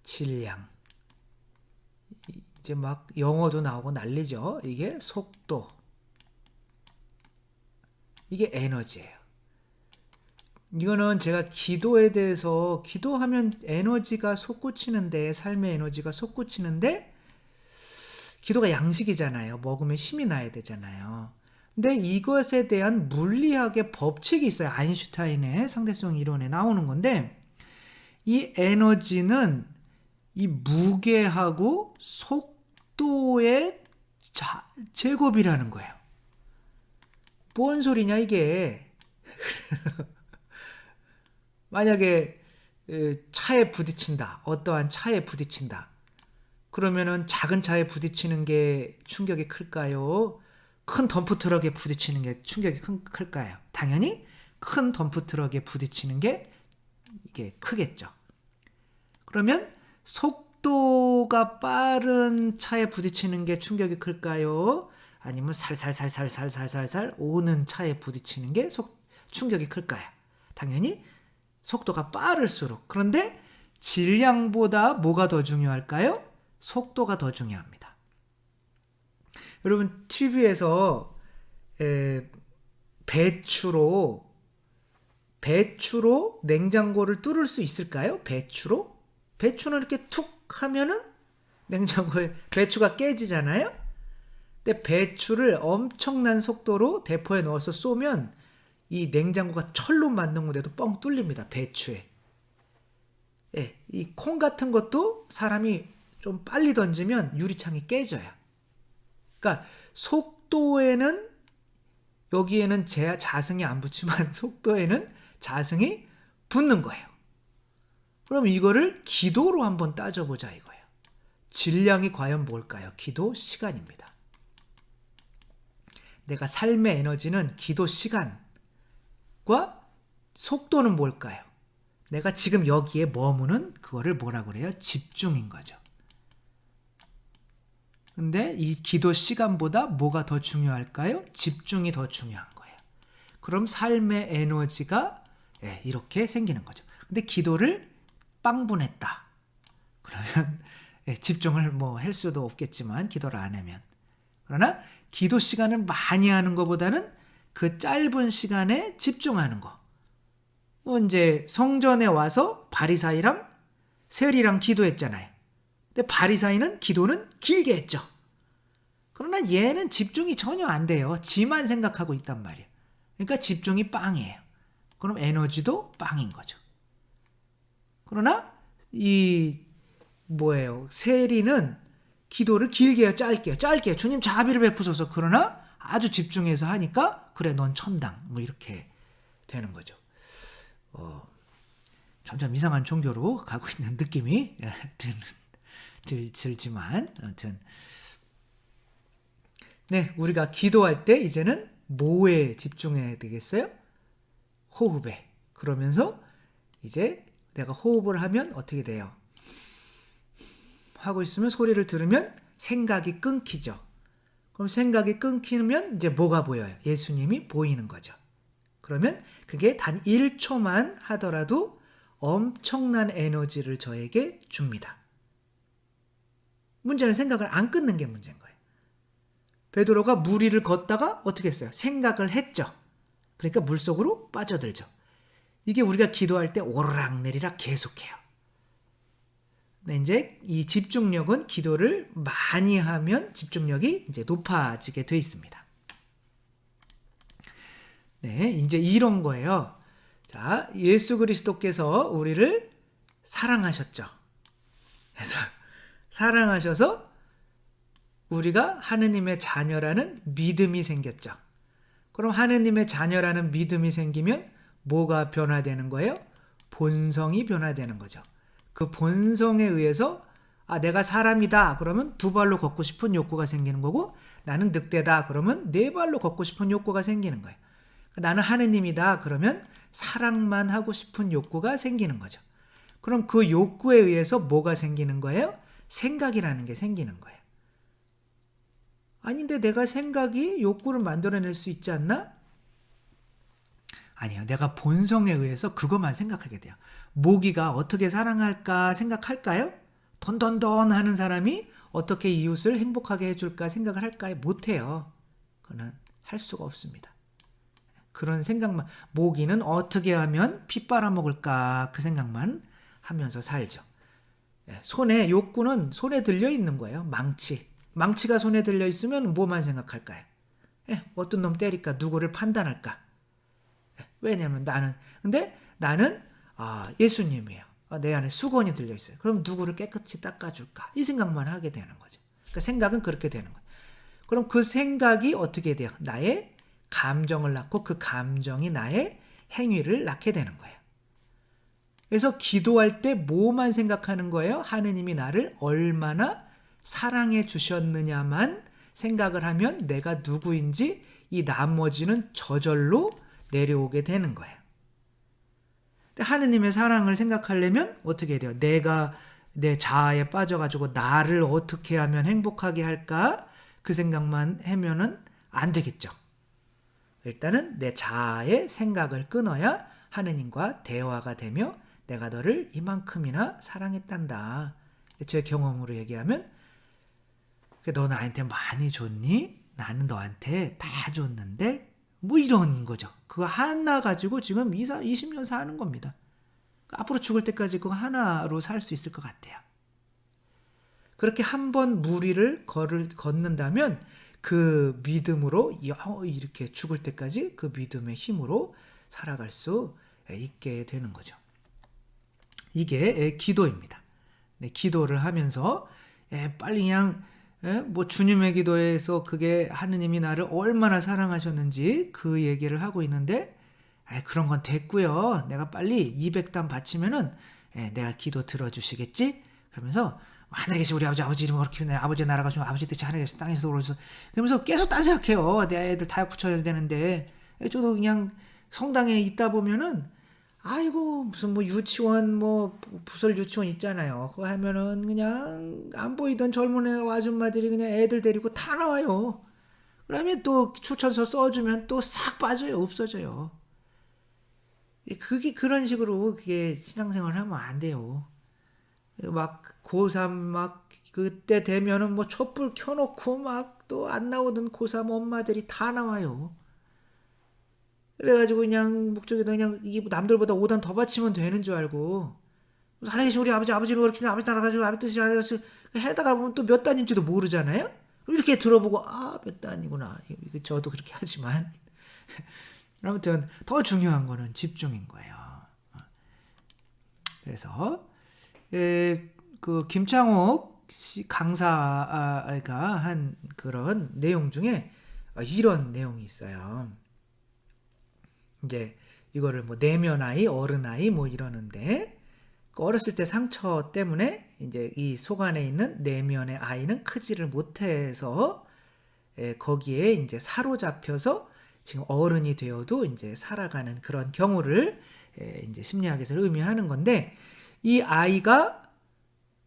질량. 이제 막 영어도 나오고 난리죠. 이게 속도. 이게 에너지예요. 이거는 제가 기도에 대해서 기도하면 에너지가 솟구치는데 삶의 에너지가 솟구치는데 기도가 양식이잖아요. 먹으면 힘이 나야 되잖아요. 근데 이것에 대한 물리학의 법칙이 있어요. 아인슈타인의 상대성 이론에 나오는 건데 이 에너지는 이 무게하고 속도의 제곱이라는 거예요. 뭔 소리냐 이게. 만약에 차에 부딪힌다. 어떠한 차에 부딪힌다. 그러면은 작은 차에 부딪히는 게 충격이 클까요? 큰 덤프트럭에 부딪히는 게 충격이 클까요? 당연히 큰 덤프트럭에 부딪히는 게 이게 크겠죠. 그러면 속도가 빠른 차에 부딪히는 게 충격이 클까요? 아니면 살살살살살살살 오는 차에 부딪히는 게 충격이 클까요? 당연히 속도가 빠를수록. 그런데 질량보다 뭐가 더 중요할까요? 속도가 더 중요합니다. 여러분 TV에서 배추로 냉장고를 뚫을 수 있을까요? 배추는 이렇게 툭 하면은 냉장고에 배추가 깨지잖아요. 근데 배추를 엄청난 속도로 대포에 넣어서 쏘면 이 냉장고가 철로 만든 건데도 뻥 뚫립니다. 배추에. 예, 이 콩 같은 것도 사람이 좀 빨리 던지면 유리창이 깨져요. 그러니까 속도에는 여기에는 자승이 안 붙지만 속도에는 자승이 붙는 거예요. 그럼 이거를 기도로 한번 따져보자 이거예요. 질량이 과연 뭘까요? 기도 시간입니다. 내가 삶의 에너지는 기도 시간과 속도는 뭘까요? 내가 지금 여기에 머무는 그거를 뭐라고 그래요? 집중인 거죠. 근데 이 기도 시간보다 뭐가 더 중요할까요? 집중이 더 중요한 거예요. 그럼 삶의 에너지가 이렇게 생기는 거죠. 근데 기도를 빵분했다. 그러면 집중을 뭐 할 수도 없겠지만 기도를 안 하면. 그러나 기도 시간을 많이 하는 것보다는 그 짧은 시간에 집중하는 거. 이제 성전에 와서 바리사이랑 세리랑 기도했잖아요. 근데 바리사이는 기도는 길게 했죠. 그러나 얘는 집중이 전혀 안 돼요. 지만 생각하고 있단 말이에요. 그러니까 집중이 빵이에요. 그럼 에너지도 빵인 거죠. 그러나 세리는 기도를 길게 해요. 짧게 주님 자비를 베푸소서. 그러나 아주 집중해서 하니까 그래 넌 첨당 뭐 이렇게 되는 거죠. 점점 이상한 종교로 가고 있는 느낌이 들지만 아무튼 우리가 기도할 때 이제는 뭐에 집중해야 되겠어요? 호흡에. 그러면서 이제 내가 호흡을 하면 어떻게 돼요? 하고 있으면 소리를 들으면 생각이 끊기죠. 그럼 생각이 끊기면 이제 뭐가 보여요? 예수님이 보이는 거죠. 그러면 그게 단 1초만 하더라도 엄청난 에너지를 저에게 줍니다. 문제는 생각을 안 끊는 게 문제인 거예요. 베드로가 물 위를 걷다가 어떻게 했어요? 생각을 했죠. 그러니까 물속으로 빠져들죠. 이게 우리가 기도할 때 오르락내리락 계속해요. 근데 이제 이 집중력은 기도를 많이 하면 집중력이 이제 높아지게 돼 있습니다. 이제 이런 거예요. 자, 예수 그리스도께서 우리를 사랑하셨죠. 그래서 사랑하셔서 우리가 하느님의 자녀라는 믿음이 생겼죠. 그럼 하느님의 자녀라는 믿음이 생기면 뭐가 변화되는 거예요? 본성이 변화되는 거죠. 그 본성에 의해서 내가 사람이다 그러면 두 발로 걷고 싶은 욕구가 생기는 거고, 나는 늑대다 그러면 네 발로 걷고 싶은 욕구가 생기는 거예요. 나는 하느님이다 그러면 사랑만 하고 싶은 욕구가 생기는 거죠. 그럼 그 욕구에 의해서 뭐가 생기는 거예요? 생각이라는 게 생기는 거예요. 아닌데 내가 생각이 욕구를 만들어낼 수 있지 않나? 아니요. 내가 본성에 의해서 그것만 생각하게 돼요. 모기가 어떻게 사랑할까 생각할까요? 던던던 하는 사람이 어떻게 이웃을 행복하게 해줄까 생각을 할까요? 못해요. 그거는 할 수가 없습니다. 그런 생각만, 모기는 어떻게 하면 피 빨아먹을까 그 생각만 하면서 살죠. 손에, 욕구는 손에 들려 있는 거예요. 망치가 손에 들려 있으면 뭐만 생각할까요? 어떤 놈 때릴까? 누구를 판단할까? 왜냐면 근데 나는 예수님이에요. 내 안에 수건이 들려 있어요. 그럼 누구를 깨끗이 닦아줄까? 이 생각만 하게 되는 거죠. 그러니까 생각은 그렇게 되는 거예요. 그럼 그 생각이 어떻게 돼요? 나의 감정을 낳고 그 감정이 나의 행위를 낳게 되는 거예요. 그래서 기도할 때 뭐만 생각하는 거예요? 하느님이 나를 얼마나 사랑해 주셨느냐만 생각을 하면 내가 누구인지 이 나머지는 저절로 내려오게 되는 거예요. 하느님의 사랑을 생각하려면 어떻게 돼요? 내가 내 자아에 빠져가지고 나를 어떻게 하면 행복하게 할까? 그 생각만 하면은 안 되겠죠. 일단은 내 자아의 생각을 끊어야 하느님과 대화가 되며 내가 너를 이만큼이나 사랑했단다. 제 경험으로 얘기하면 너 나한테 많이 줬니? 나는 너한테 다 줬는데 뭐 이런 거죠. 그거 하나 가지고 지금 20년 사는 겁니다. 앞으로 죽을 때까지 그거 하나로 살 수 있을 것 같아요. 그렇게 한번 무리를 걷는다면 그 믿음으로 이렇게 죽을 때까지 그 믿음의 힘으로 살아갈 수 있게 되는 거죠. 이게 기도입니다. 기도를 하면서 빨리 그냥 뭐 주님의 기도에서 그게 하느님이 나를 얼마나 사랑하셨는지 그 얘기를 하고 있는데 그런 건 됐고요. 내가 빨리 200단 바치면은 내가 기도 들어주시겠지? 그러면서 하늘에 계신 우리 아버지 이름으로 키우네. 아버지 나라가 좀 아버지 뜻이 하늘에 계신 땅에서 오르서 그러면서 계속 딴 생각해요. 내 애들 다육 붙여야 되는데 저도 그냥 성당에 있다 보면은 아이고 무슨 뭐 유치원 뭐 부설 유치원 있잖아요. 그거 하면은 그냥 안 보이던 젊은 애 아줌마들이 그냥 애들 데리고 다 나와요. 그러면 또 추천서 써주면 또 싹 빠져요. 없어져요. 그게 그런 식으로 그게 신앙생활 하면 안 돼요. 막 고3 막 그때 되면은 뭐 촛불 켜놓고 막 또 안 나오던 고3 엄마들이 다 나와요. 그래가지고 그냥 목적에다 그냥 남들보다 5단 더 바치면 되는 줄 알고 하나님 우리 아버지는 그렇게 아버지 따라가지고 아버지 뜻이 알아가지고 해다가 보면 또 몇 단인지도 모르잖아요. 이렇게 들어보고 몇 단이구나. 저도 그렇게 하지만 아무튼 더 중요한 거는 집중인 거예요. 그래서 그 김창옥 강사가 한 그런 내용 중에 이런 내용이 있어요. 이제 이거를 뭐 내면 아이, 어른 아이 뭐 이러는데 어렸을 때 상처 때문에 이제 이 속 안에 있는 내면의 아이는 크지를 못해서 거기에 이제 사로잡혀서 지금 어른이 되어도 이제 살아가는 그런 경우를 이제 심리학에서 의미하는 건데 이 아이가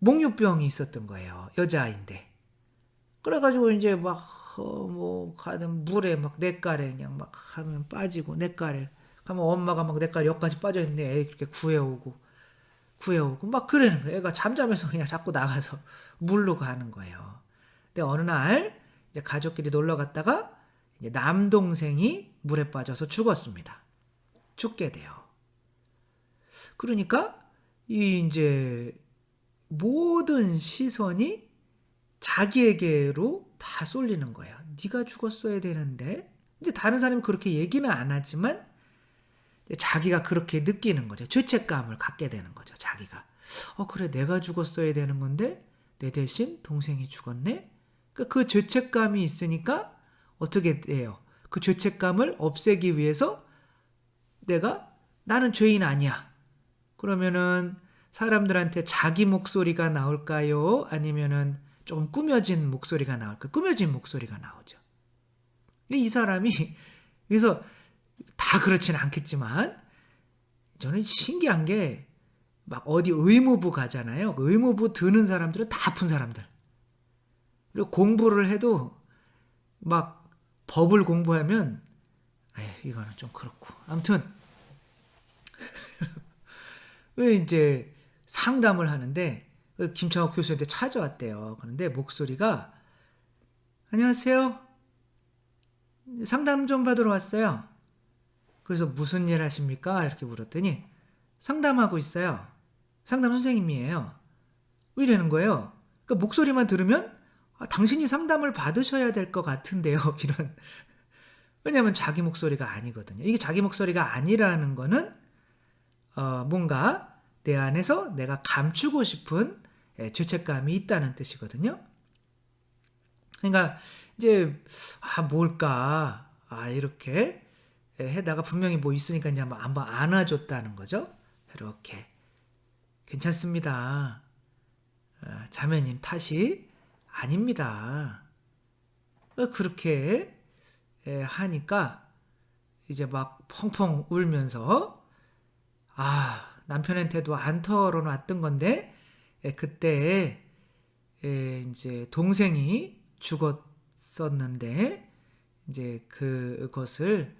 몽유병이 있었던 거예요. 여자아이인데. 그래가지고 이제 막 뭐 가든 물에 막 냇가래 그냥 막 하면 빠지고 냇가래 가면 엄마가 막 냇가래 여기까지 빠져있는데 애 그렇게 구해오고 막 그러는 거예요. 애가 잠잠해서 그냥 자꾸 나가서 물로 가는 거예요. 근데 어느 날 이제 가족끼리 놀러 갔다가 이제 남동생이 물에 빠져서 죽었습니다. 죽게 돼요. 그러니까 이 이제 모든 시선이 자기에게로 다 쏠리는 거예요. 네가 죽었어야 되는데 이제 다른 사람이 그렇게 얘기는 안 하지만 자기가 그렇게 느끼는 거죠. 죄책감을 갖게 되는 거죠. 자기가 그래 내가 죽었어야 되는 건데 내 대신 동생이 죽었네. 그 죄책감이 있으니까 어떻게 돼요? 그 죄책감을 없애기 위해서 나는 죄인 아니야. 그러면은 사람들한테 자기 목소리가 나올까요? 아니면은 좀 꾸며진 목소리가 나올까요? 꾸며진 목소리가 나오죠. 이 사람이 그래서 다 그렇지는 않겠지만 저는 신기한 게 막 어디 의무부 가잖아요. 의무부 드는 사람들은 다 아픈 사람들. 그리고 공부를 해도 막 법을 공부하면 이거는 좀 그렇고. 아무튼 왜 이제 상담을 하는데 김창욱 교수한테 찾아왔대요. 그런데 목소리가 안녕하세요. 상담 좀 받으러 왔어요. 그래서 무슨 일 하십니까? 이렇게 물었더니 상담하고 있어요. 상담 선생님이에요. 왜 이러는 거예요? 그러니까 목소리만 들으면 당신이 상담을 받으셔야 될 것 같은데요. 이런. 왜냐하면 자기 목소리가 아니거든요. 이게 자기 목소리가 아니라는 거는 뭔가 내 안에서 내가 감추고 싶은 죄책감이 있다는 뜻이거든요. 그러니까 이제 뭘까 이렇게 해다가 분명히 뭐 있으니까 이제 한번 안아줬다는 거죠. 이렇게 괜찮습니다. 자매님 탓이 아닙니다. 그렇게 하니까 이제 막 펑펑 울면서 남편한테도 안 털어놨던 건데 그때 이제 동생이 죽었었는데 이제 그것을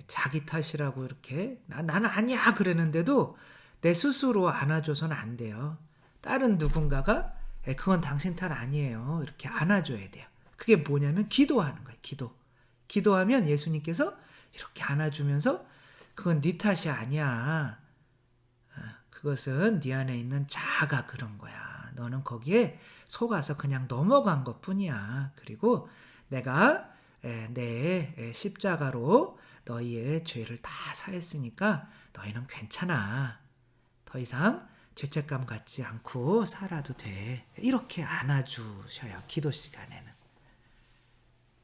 자기 탓이라고 이렇게 나는 아니야 그랬는데도 내 스스로 안아줘서는 안 돼요. 다른 누군가가 그건 당신 탓 아니에요. 이렇게 안아줘야 돼요. 그게 뭐냐면 기도하는 거예요. 기도하면 예수님께서 이렇게 안아주면서 그건 네 탓이 아니야. 그것은 네 안에 있는 자아가 그런 거야. 너는 거기에 속아서 그냥 넘어간 것뿐이야. 그리고 내가 내 십자가로 너희의 죄를 다 사했으니까 너희는 괜찮아. 더 이상 죄책감 갖지 않고 살아도 돼. 이렇게 안아주셔요. 기도 시간에는.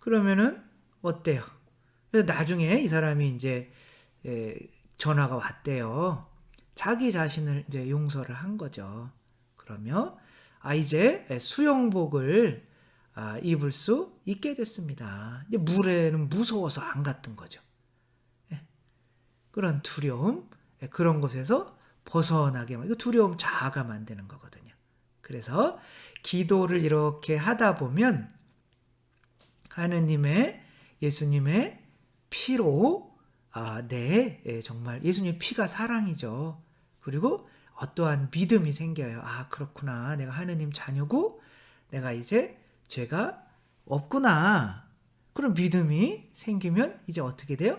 그러면은 어때요? 나중에 이 사람이 이제 전화가 왔대요. 자기 자신을 이제 용서를 한 거죠. 그러면 이제 수영복을 입을 수 있게 됐습니다. 이제 물에는 무서워서 안 갔던 거죠. 그런 두려움, 그런 것에서 벗어나게 이거 두려움 자아가 만드는 거거든요. 그래서 기도를 이렇게 하다 보면 하느님의 예수님의 피로 정말 예수님의 피가 사랑이죠. 그리고 어떠한 믿음이 생겨요. 그렇구나. 내가 하느님 자녀고 내가 이제 죄가 없구나. 그런 믿음이 생기면 이제 어떻게 돼요?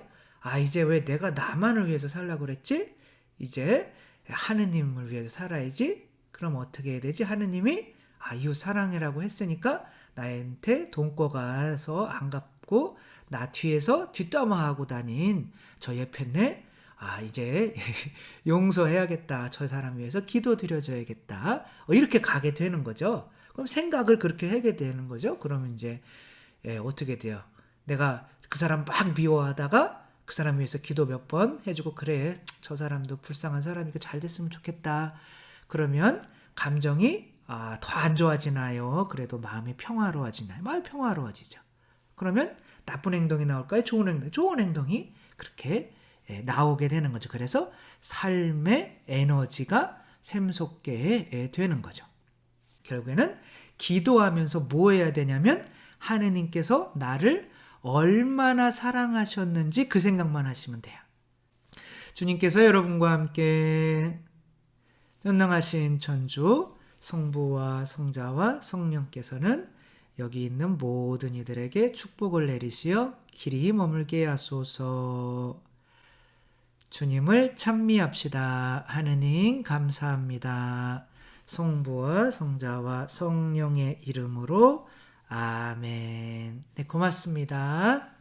이제 왜 내가 나만을 위해서 살라고 그랬지? 이제 하느님을 위해서 살아야지. 그럼 어떻게 해야 되지? 하느님이 이웃 사랑이라고 했으니까 나한테 돈 꿔가서 안 갚고 나 뒤에서 뒷담화하고 다닌 저 예편네 이제 용서해야겠다. 저 사람 위해서 기도 드려줘야겠다. 이렇게 가게 되는 거죠. 그럼 생각을 그렇게 하게 되는 거죠. 그러면 이제 어떻게 돼요? 내가 그 사람 막 미워하다가 그 사람 위해서 기도 몇 번 해주고 그래 저 사람도 불쌍한 사람이고 잘 됐으면 좋겠다. 그러면 감정이 더 안 좋아지나요? 그래도 마음이 평화로워지나요? 마음이 평화로워지죠. 그러면 나쁜 행동이 나올까요? 좋은 행동이 그렇게 나오게 되는 거죠. 그래서 삶의 에너지가 샘솟게 되는 거죠. 결국에는 기도하면서 뭐 해야 되냐면 하느님께서 나를 얼마나 사랑하셨는지 그 생각만 하시면 돼요. 주님께서 여러분과 함께 전능하신 천주 성부와 성자와 성령께서는 여기 있는 모든 이들에게 축복을 내리시어 길이 머물게 하소서. 주님을 찬미합시다. 하느님 감사합니다. 성부와 성자와 성령의 이름으로 아멘. 네, 고맙습니다.